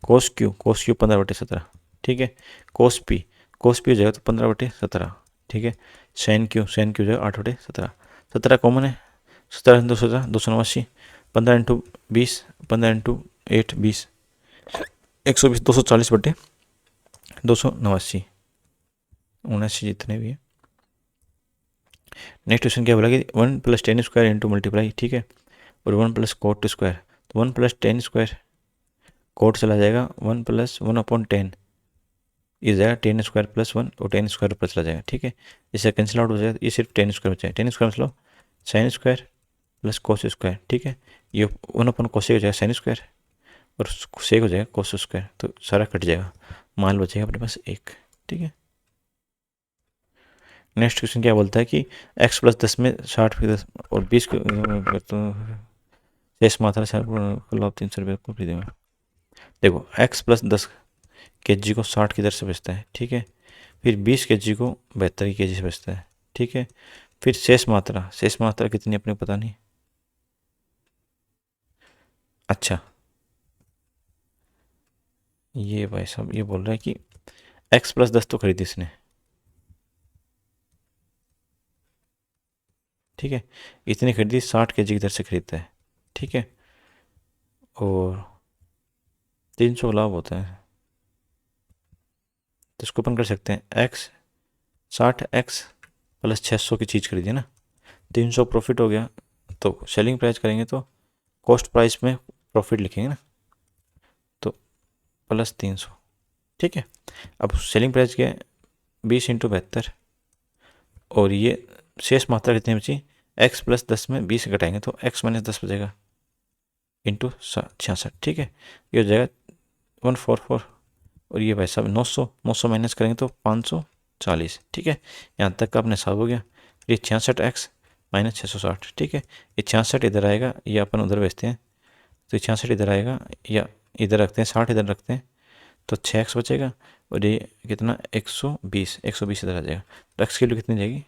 cos Q 15/17, ठीक है। cos P हो जाएगा तो 15/17, ठीक है। साइन Q हो जाएगा 8/17, 17 कॉमन है, 17 × 2 17, 289, 15 × 20, 15 × 8 20, 120, 240/289, 79 जितने भी है। नेक्स्ट क्वेश्चन क्या बोला कि 1 + tan² × मल्टीप्लाई, ठीक है, और 1 + cot², तो 1 + tan², कोट चला जाएगा, 1 + 1/10, ये जाएगा tan² + 1 और tan² ऊपर चला जाएगा, ठीक है। इससे कैंसिल आउट हो जाएगा, ये सिर्फ tan² बचा है, tan² मतलब sin² + cos², ठीक है। ये 1/cos हो जाएगा sin², और सेक हो जाएगा कोस स्क्वायर, तो सारा कट जाएगा, मान बचेगा अपने पास एक। ठीक है, नेक्स्ट क्वेश्चन क्या बोलता है कि x प्लस 10 में 60 फिर 10 और 20 को तो शेष मात्रा 300 रुपये को भी देगा। देखो x प्लस 10 के जी को 60 की दर से बेचता है, ठीक है, फिर 20 के जी को 72 के जी से बेचता है, ठीक है, फिर शेष मात्रा कितनी अपने को पता नहीं। अच्छा, ये भाई साहब ये बोल रहा है कि x प्लस 10 तो खरीदी इसने, ठीक है, इतनी खरीदी 60 के जी की दर से खरीदता है, ठीक है, और 300 लाभ होता है, तो इसको अपन कर सकते हैं x 60x प्लस 600 की चीज़ खरीदी है ना, 300 प्रॉफिट हो गया, तो सेलिंग प्राइस करेंगे तो कॉस्ट प्राइस में प्रॉफिट लिखेंगे ना, तो प्लस 300, ठीक है। अब सेलिंग प्राइस क्या है 20 × 72, और ये शेष मात्रा कितनी बची, x प्लस 10 में 20 घटाएंगे तो x माइनस 10 बचेगा इंटू 66, ठीक है, ये हो जाएगा 144, और ये भाई साहब 900 माइनस करेंगे तो 540, ठीक है, यहाँ तक का अपने हिसाब हो गया। ये 66x माइनस 660, ठीक है, ये 66 इधर आएगा, ये अपन उधर भेजते हैं, तो ये 66 इधर आएगा, या इधर रखते हैं 60 इधर रखते हैं, तो 6x बचेगा, और ये कितना 120 इधर आ जाएगा, तो x की वैल्यू कितनी जाएगी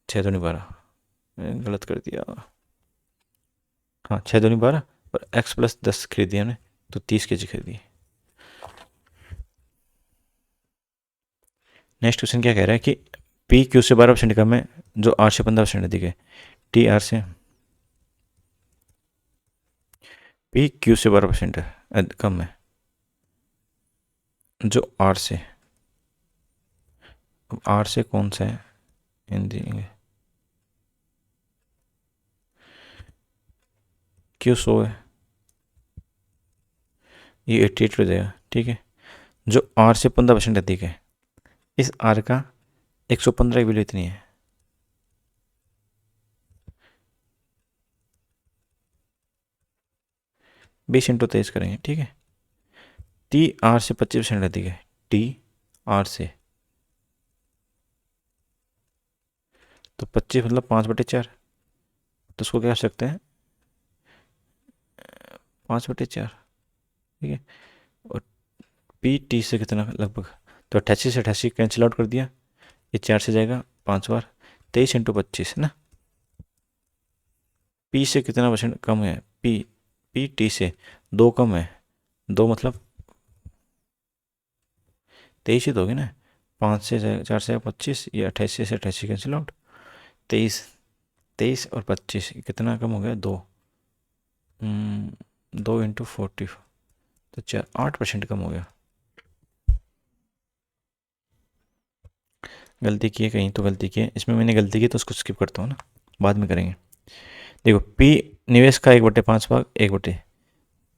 6 दूनी 12, गलत कर दिया, हाँ 6 दूनी 12, और x प्लस 10 खरीदी हमने तो 30 के जी खरीदी। नेक्स्ट क्वेश्चन क्या कह रहा है कि पी क्यू से 12% कम है जो आर से 15% अधिक है, टी आर से पी क्यू से 12% कम है जो आर से, अब आर से कौन सा है हिंदी, क्यू 100 है, ये 88 हो जाएगा, ठीक है, जो आर से 15% अधिक है, इस आर का 115 की वैल्यू इतनी है, 20 × 23 करेंगे, ठीक है, टी आर से 25% अधिक है, टी आर से, तो 25 मतलब 5/4, तो उसको क्या कर सकते हैं 5/4, ठीक है, और पी टी से कितना लगभग, तो 88 से 88 कैंसिल आउट कर दिया, ये 4 से जाएगा 5 बार, 23 × 25 है ना, पी से कितना परसेंट कम है, पी पी टी से 2 कम है, 2 मतलब 23 ही तो होगी ना, 5 से 4 से 25, ये 88 से 88 कैंसिल आउट, 23 23 और 25 कितना कम हो गया 2, 2 × 40, तो 8% कम हो गया। गलती की है कहीं तो गलती की है, इसमें मैंने गलती की तो उसको स्किप करता हूँ ना, बाद में करेंगे। देखो पी निवेश का 1/5 भाग 1/,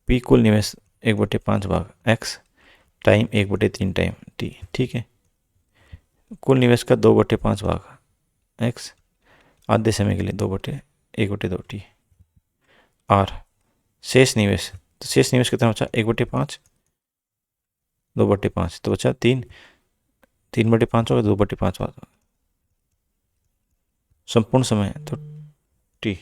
पी कुल निवेश 1/5 भाग एक्स टाइम 1/3 टाइम टी, ठीक है, कुल निवेश का 2/5 भाग एक्स आधे समय के लिए 1/2 टी, आर शेष निवेश, तो शेष निवेश कितना बचा 1/5, 2/5 तो बचा 3/5 होगा, 2/5 भाग संपूर्ण समय तो टी,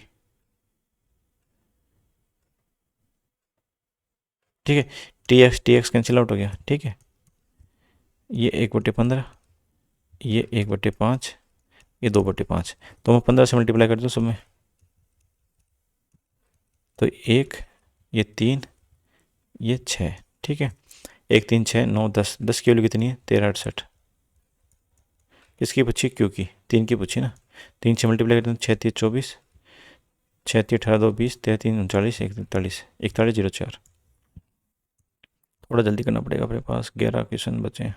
ठीक है, टी एक्स कैंसिल आउट हो गया, ठीक है, ये 1/15, ये 1/5, ये 2/5, तो मैं 15 से मल्टीप्लाई कर दूँ सब में, तो 1, ये 3, ये 6, ठीक है, 1 3 6 9 10, 10 की वैल्यू कितनी है 13 68, किसकी पूछी क्यों की 3 की पूछी ना, 3 से मल्टीप्लाई करते हैं 6 3 24, 6 3 18 2 20, 13 3 39, 41 41 04, थोड़ा जल्दी करना पड़ेगा, अपने पास 11 क्वेश्चन बचे हैं,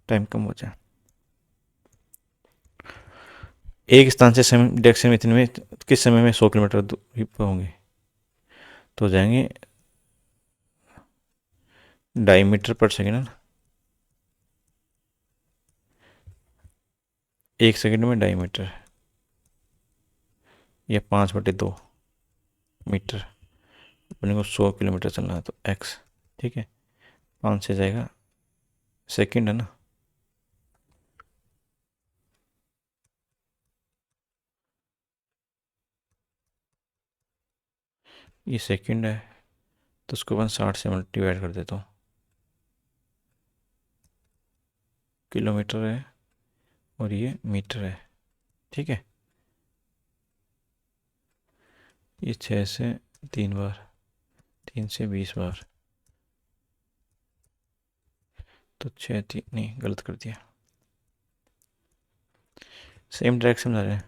टाइम कम बचा है। एक स्थान से समय डायरेक्शन में इतने में किस समय में 100 किलोमीटर दूरी पर होंगे, तो जाएंगे 2.5 मीटर पर सेकेंड ना, 1 सेकेंड में 2.5 मीटर, या 5/2 मीटर, अपने को 100 किलोमीटर चलना है तो एक्स, ठीक है, 5 से जाएगा, सेकंड है ना, ये सेकंड है तो उसको 160 से मल्टीप्लाई कर देता हूँ, किलोमीटर है और ये मीटर है, ठीक है। ये 6 से 3 बार, 3 से 20 बार, तो 6 3 नहीं, गलत कर दिया, सेम डायरेक्शन में जा रहे हैं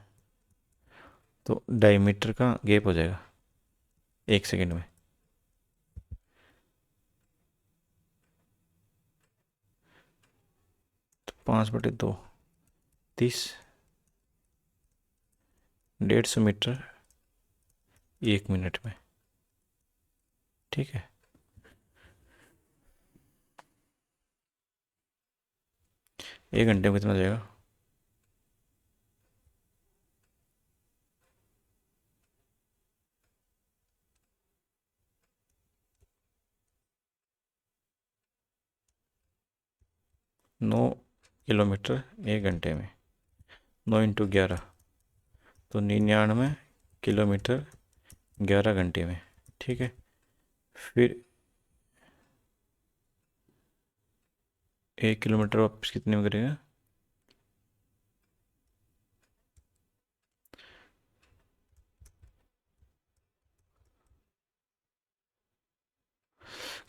तो डायमीटर का गैप हो जाएगा 1 सेकंड में, तो 5/2, 30, 150 मीटर 1 मिनट में, ठीक है। 1 घंटे में कितना हो जाएगा? 9 किलोमीटर 1 घंटे में, 9 × 11 तो 99 किलोमीटर 11 घंटे में, ठीक है। फिर 1 किलोमीटर वापस कितने में करेगा?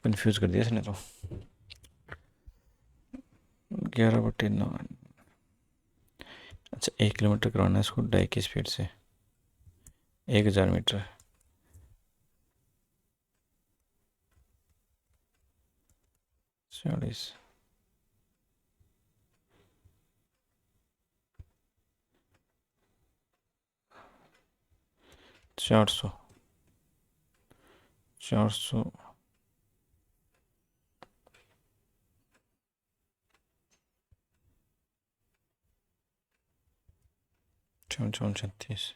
कंफ्यूज कर दिया इसने तो, 11/9, अच्छा 1 किलोमीटर करवाना है इसको 2.5 की स्पीड से, 1000 मीटर, 40, 400, 400, 36,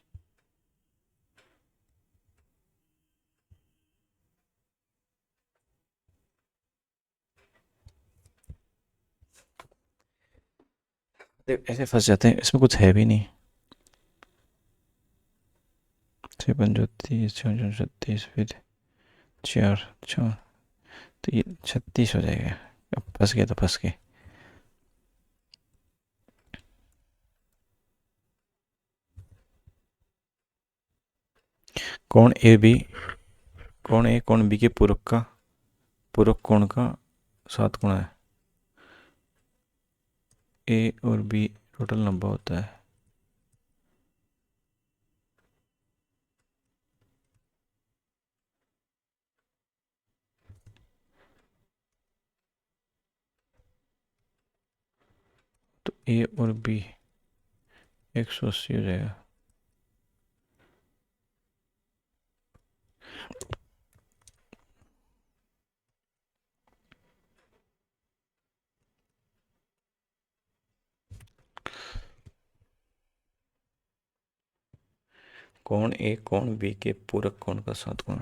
ऐसे फंस जाते हैं, इसमें कुछ है भी नहीं, 6 5 30, 6 36, फिर 4 4, तो ये 36 हो जाएगा, अब फंस गया तो फंस गए। कोण ए बी, कोण ए कोण बी के पूरक कोण का 7 गुना है, ए और बी टोटल 90 होता है, तो ए और बी 180 हो जाएगा। कोण ए कोण बी के पूरक कोण का 7 गुना,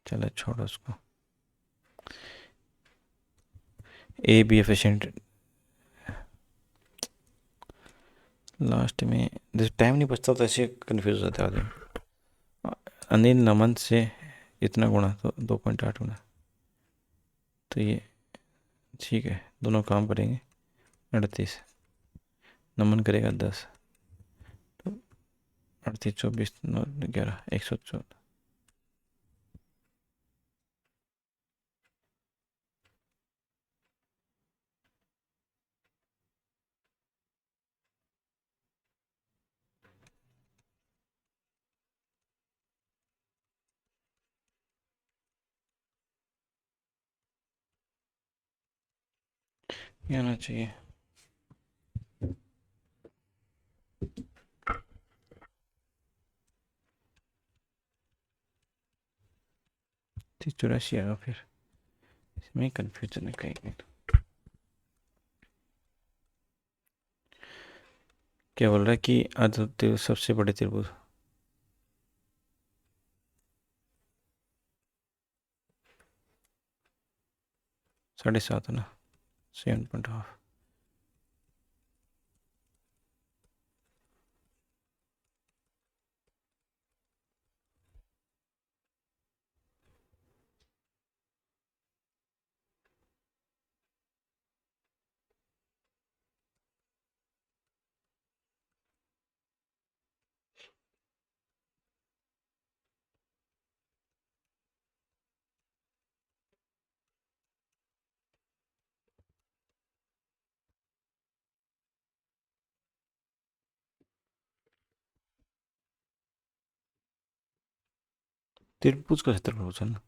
चलो छोड़ो उसको। ए बी एफिशिएंट, लास्ट में जैसे टाइम नहीं बचता तो ऐसे कंफ्यूज हो जाता है आदमी। अनिल नमन से इतना गुणा तो 2.8 गुना, तो ये ठीक है, दोनों काम करेंगे। 38, नमन करेगा 10, तो 38 24 9 11 114, ये आना चाहिए। तो 84 आएगा, फिर इसमें कंफ्यूजन है कहीं कहीं तो। क्या बोल रहा है कि सबसे बड़े त्रिभुज 7.5 है ना, 7.5। त्रिभुज का क्षेत्रफल पूछा ना।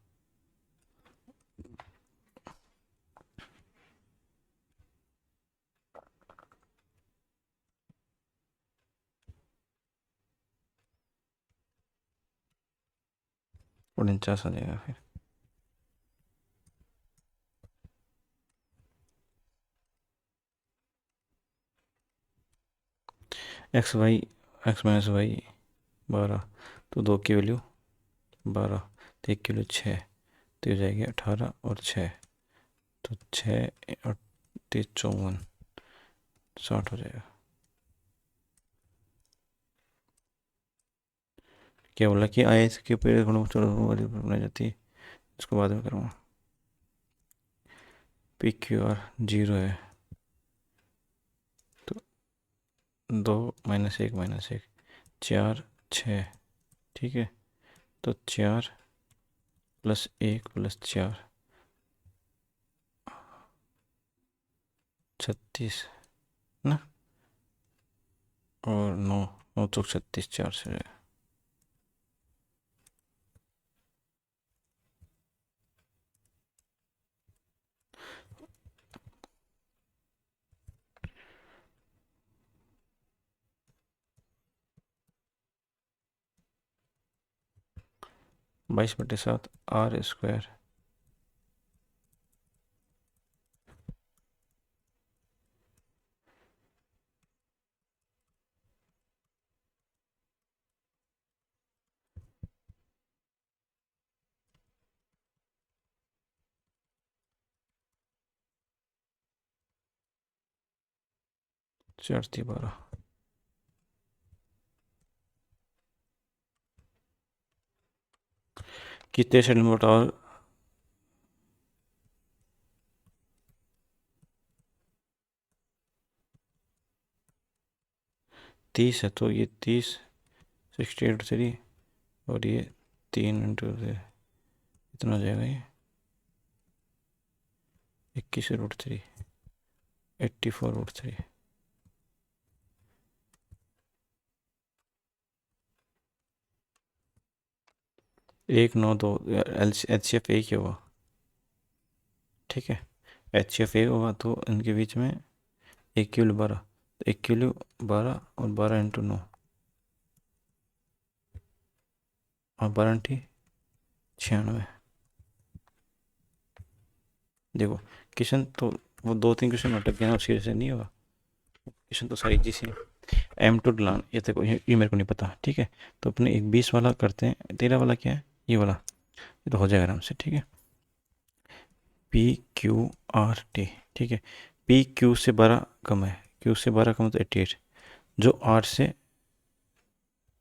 और 49 आ जाएगा फिर। X Y, X minus Y 12, तो 2 की वैल्यू 12, तो 1 की वैल्यू 6, तो हो जाएगी 18 और 6, तो 6 और 3 54, 60 हो जाएगा। क्या बोला कि आई एस के पेड़ गुणों वाली बनाई जाती है, इसको बाद में करूँगा। पी क्यू आर 0 है, तो 2 -1 4 6, ठीक है, तो 4 + 1 + 4 36 ना, और 9 9 चौक 36, 4 से 22/7 आर स्क्वायर। चार 12, कितने सेंटीमीटर और 30 है, तो ये 30 68/3, और ये 3 × इतना हो जाएगा, ये 21√3, 84√3। 192, एच सी एफ एक ही होगा, ठीक है, एच सी एफ एक होगा, तो इनके बीच में 1 किलो 12, तो 1 किलो 12 और 12 × 9, और 12 × 96। देखो क्वेश्चन तो, वो 2-3 क्वेश्चन अटक गए ना, उसकी वजह से नहीं होगा, क्वेश्चन तो सारी इजी सी। M2 ढलान, ये देखो, ये मेरे को नहीं पता, ठीक है, तो अपने एक 20 वाला करते हैं, 13 वाला क्या है, ये वाला, ये तो हो जाएगा आराम से, ठीक है। PQRT, ठीक है, PQ से 12 कम है, Q से 12 कम है तो 88, जो 8 से,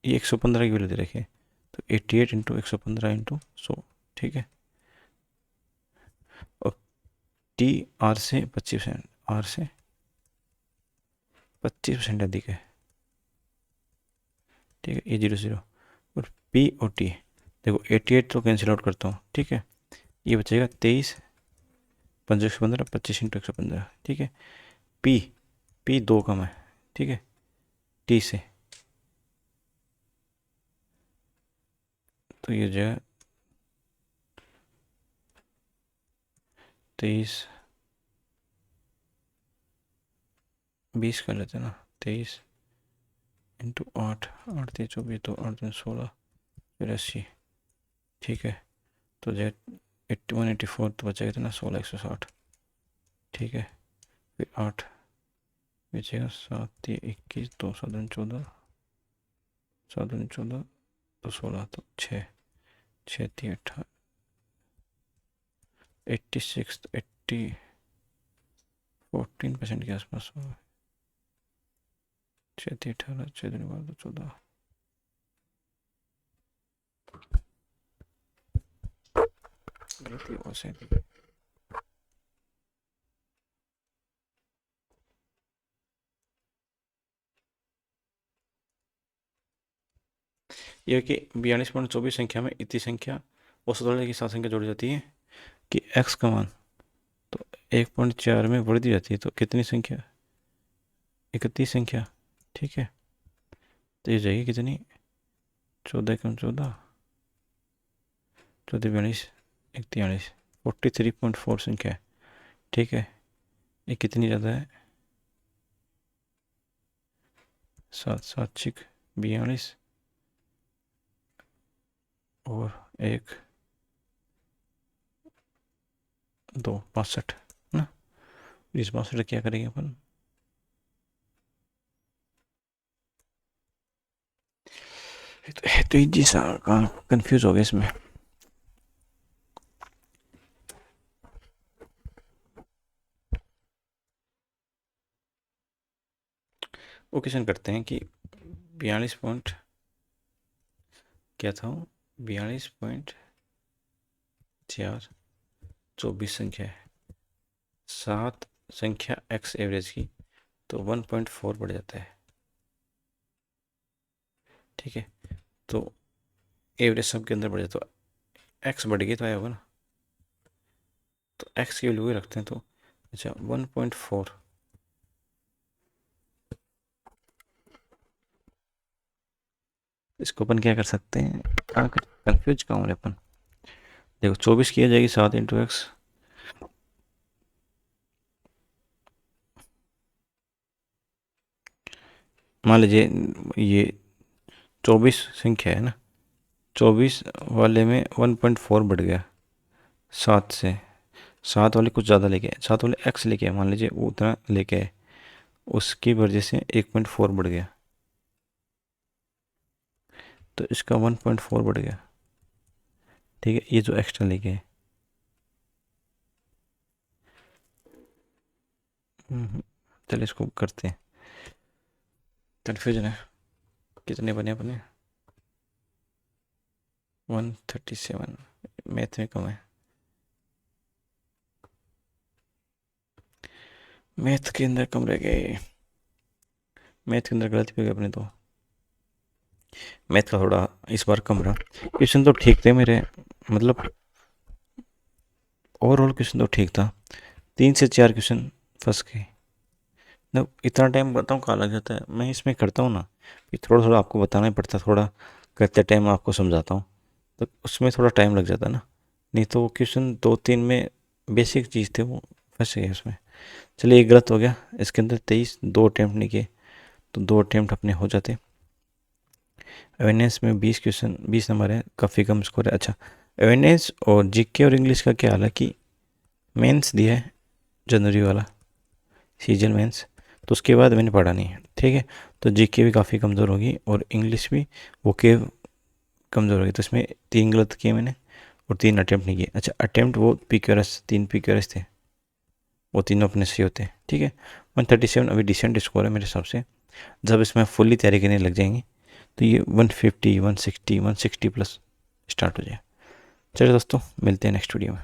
ये 115 की वैल्यू दे रखी है, तो 88 × 115 × 100, ठीक है। और T R से 25%, R से 25% अधिक है, ठीक है, ये 0 और P और T, देखो 88 तो कैंसिल आउट करता हूँ, ठीक है, ये बचेगा 23 5 115 25 × 115, ठीक है। P 2 कम है, ठीक है, T से, तो ये जो है 23 20 कर लेते हैं ना, 23 × 8, 8 3 24, तो 8 3 16, फिर 80, ठीक है, तो जो 81 84, तो बचा कितना, 16 160, ठीक है, फिर 8 बचेगा 7×3 = 21, 2 7 7 14 तो 16 तो 6 6×3 18 86 तो 14% के आसपास होगा। 6×3 = 18 6×2 = 14 यह कि 42.24 संख्या में इतनी संख्या औसत वाले के साथ संख्या जोड़ी जाती है कि x का मान तो 1.4 में बढ़ दी जाती है तो कितनी संख्या 31 संख्या। ठीक है, तो ये जाएगी कितनी 14 कम 14 14 42 41 43.4 संख्या है। ठीक है, ये कितनी ज़्यादा है 7 7 6 42 और 1 2 62 ना। इस 62 क्या करेंगे अपन तो इजी सा कंफ्यूज हो गया इसमें। वो क्वेश्चन करते हैं कि 42 पॉइंट क्या था 42.424 संख्या है 7 संख्या x एवरेज की तो 1.4 बढ़ जाता है। ठीक है, तो एवरेज सब के अंदर बढ़ जाता है x बढ़ गई तो आया होगा ना, तो x की वैल्यू रखते हैं तो अच्छा 1.4 इसको अपन क्या कर सकते हैं कंफ्यूज कहाँ हो रहे अपन। देखो 24 की आ जाएगी 7 × x मान लीजिए ये 24 संख्या है ना, 24 वाले में 1.4 बढ़ गया 7 से 7 वाले कुछ ज़्यादा लेके आए 7 वाले x लेके आए मान लीजिए वो उतना लेके आए उसकी वजह से 1.4 बढ़ गया तो इसका 1.4 बढ़ गया। ठीक है, ये जो एक्स्ट्रा लेके आए चलिए इसको करते हैं। कन्फ्यूजन है कितने बने अपने 137 मैथ में कम है मैथ के अंदर कम रह गए मैथ के अंदर गलती हो गई अपने तो मैथ का थोड़ा इस बार कम रहा। क्वेश्चन तो ठीक थे मेरे मतलब ओवरऑल क्वेश्चन तो ठीक था 3 से 4 क्वेश्चन फंस गए ना। इतना टाइम बताऊँ कहाँ लग जाता है मैं इसमें करता हूँ ना कि थोड़ा थोड़ा आपको बताना ही पड़ता थोड़ा करते टाइम आपको समझाता हूँ तो उसमें थोड़ा टाइम लग जाता ना। नहीं तो वो क्वेश्चन 2 3 में बेसिक चीज़ थे वो फंस गए उसमें। चलिए ये गलत हो गया इसके अंदर 23 2 अटैम्प्ट नहीं किए तो 2 अटैम्प्ट अपने हो जाते। अवेयरनेस में 20 क्वेश्चन 20 नंबर है काफ़ी कम स्कोर है। अच्छा अवेयरनेस और जीके और इंग्लिश का क्या हाल है कि मेंस दिया है जनवरी वाला सीजन मेंस तो उसके बाद मैंने पढ़ा नहीं है। ठीक है, तो जीके भी काफ़ी कमज़ोर होगी और इंग्लिश भी वो के कमज़ोर होगी तो इसमें 3 गलत किए मैंने और 3 अटैम्प्ट नहीं किए। अच्छा अटैम्प्ट वो PQRS 3 PQRS थे वो तीनों अपने सही होते हैं। ठीक है 137 अभी डिसेंट स्कोर है मेरे हिसाब से। जब इसमें फुल्ली तैयारी करने लग जाएंगे तो ये 150 160 160 प्लस स्टार्ट हो जाए। चलिए दोस्तों मिलते हैं नेक्स्ट वीडियो में।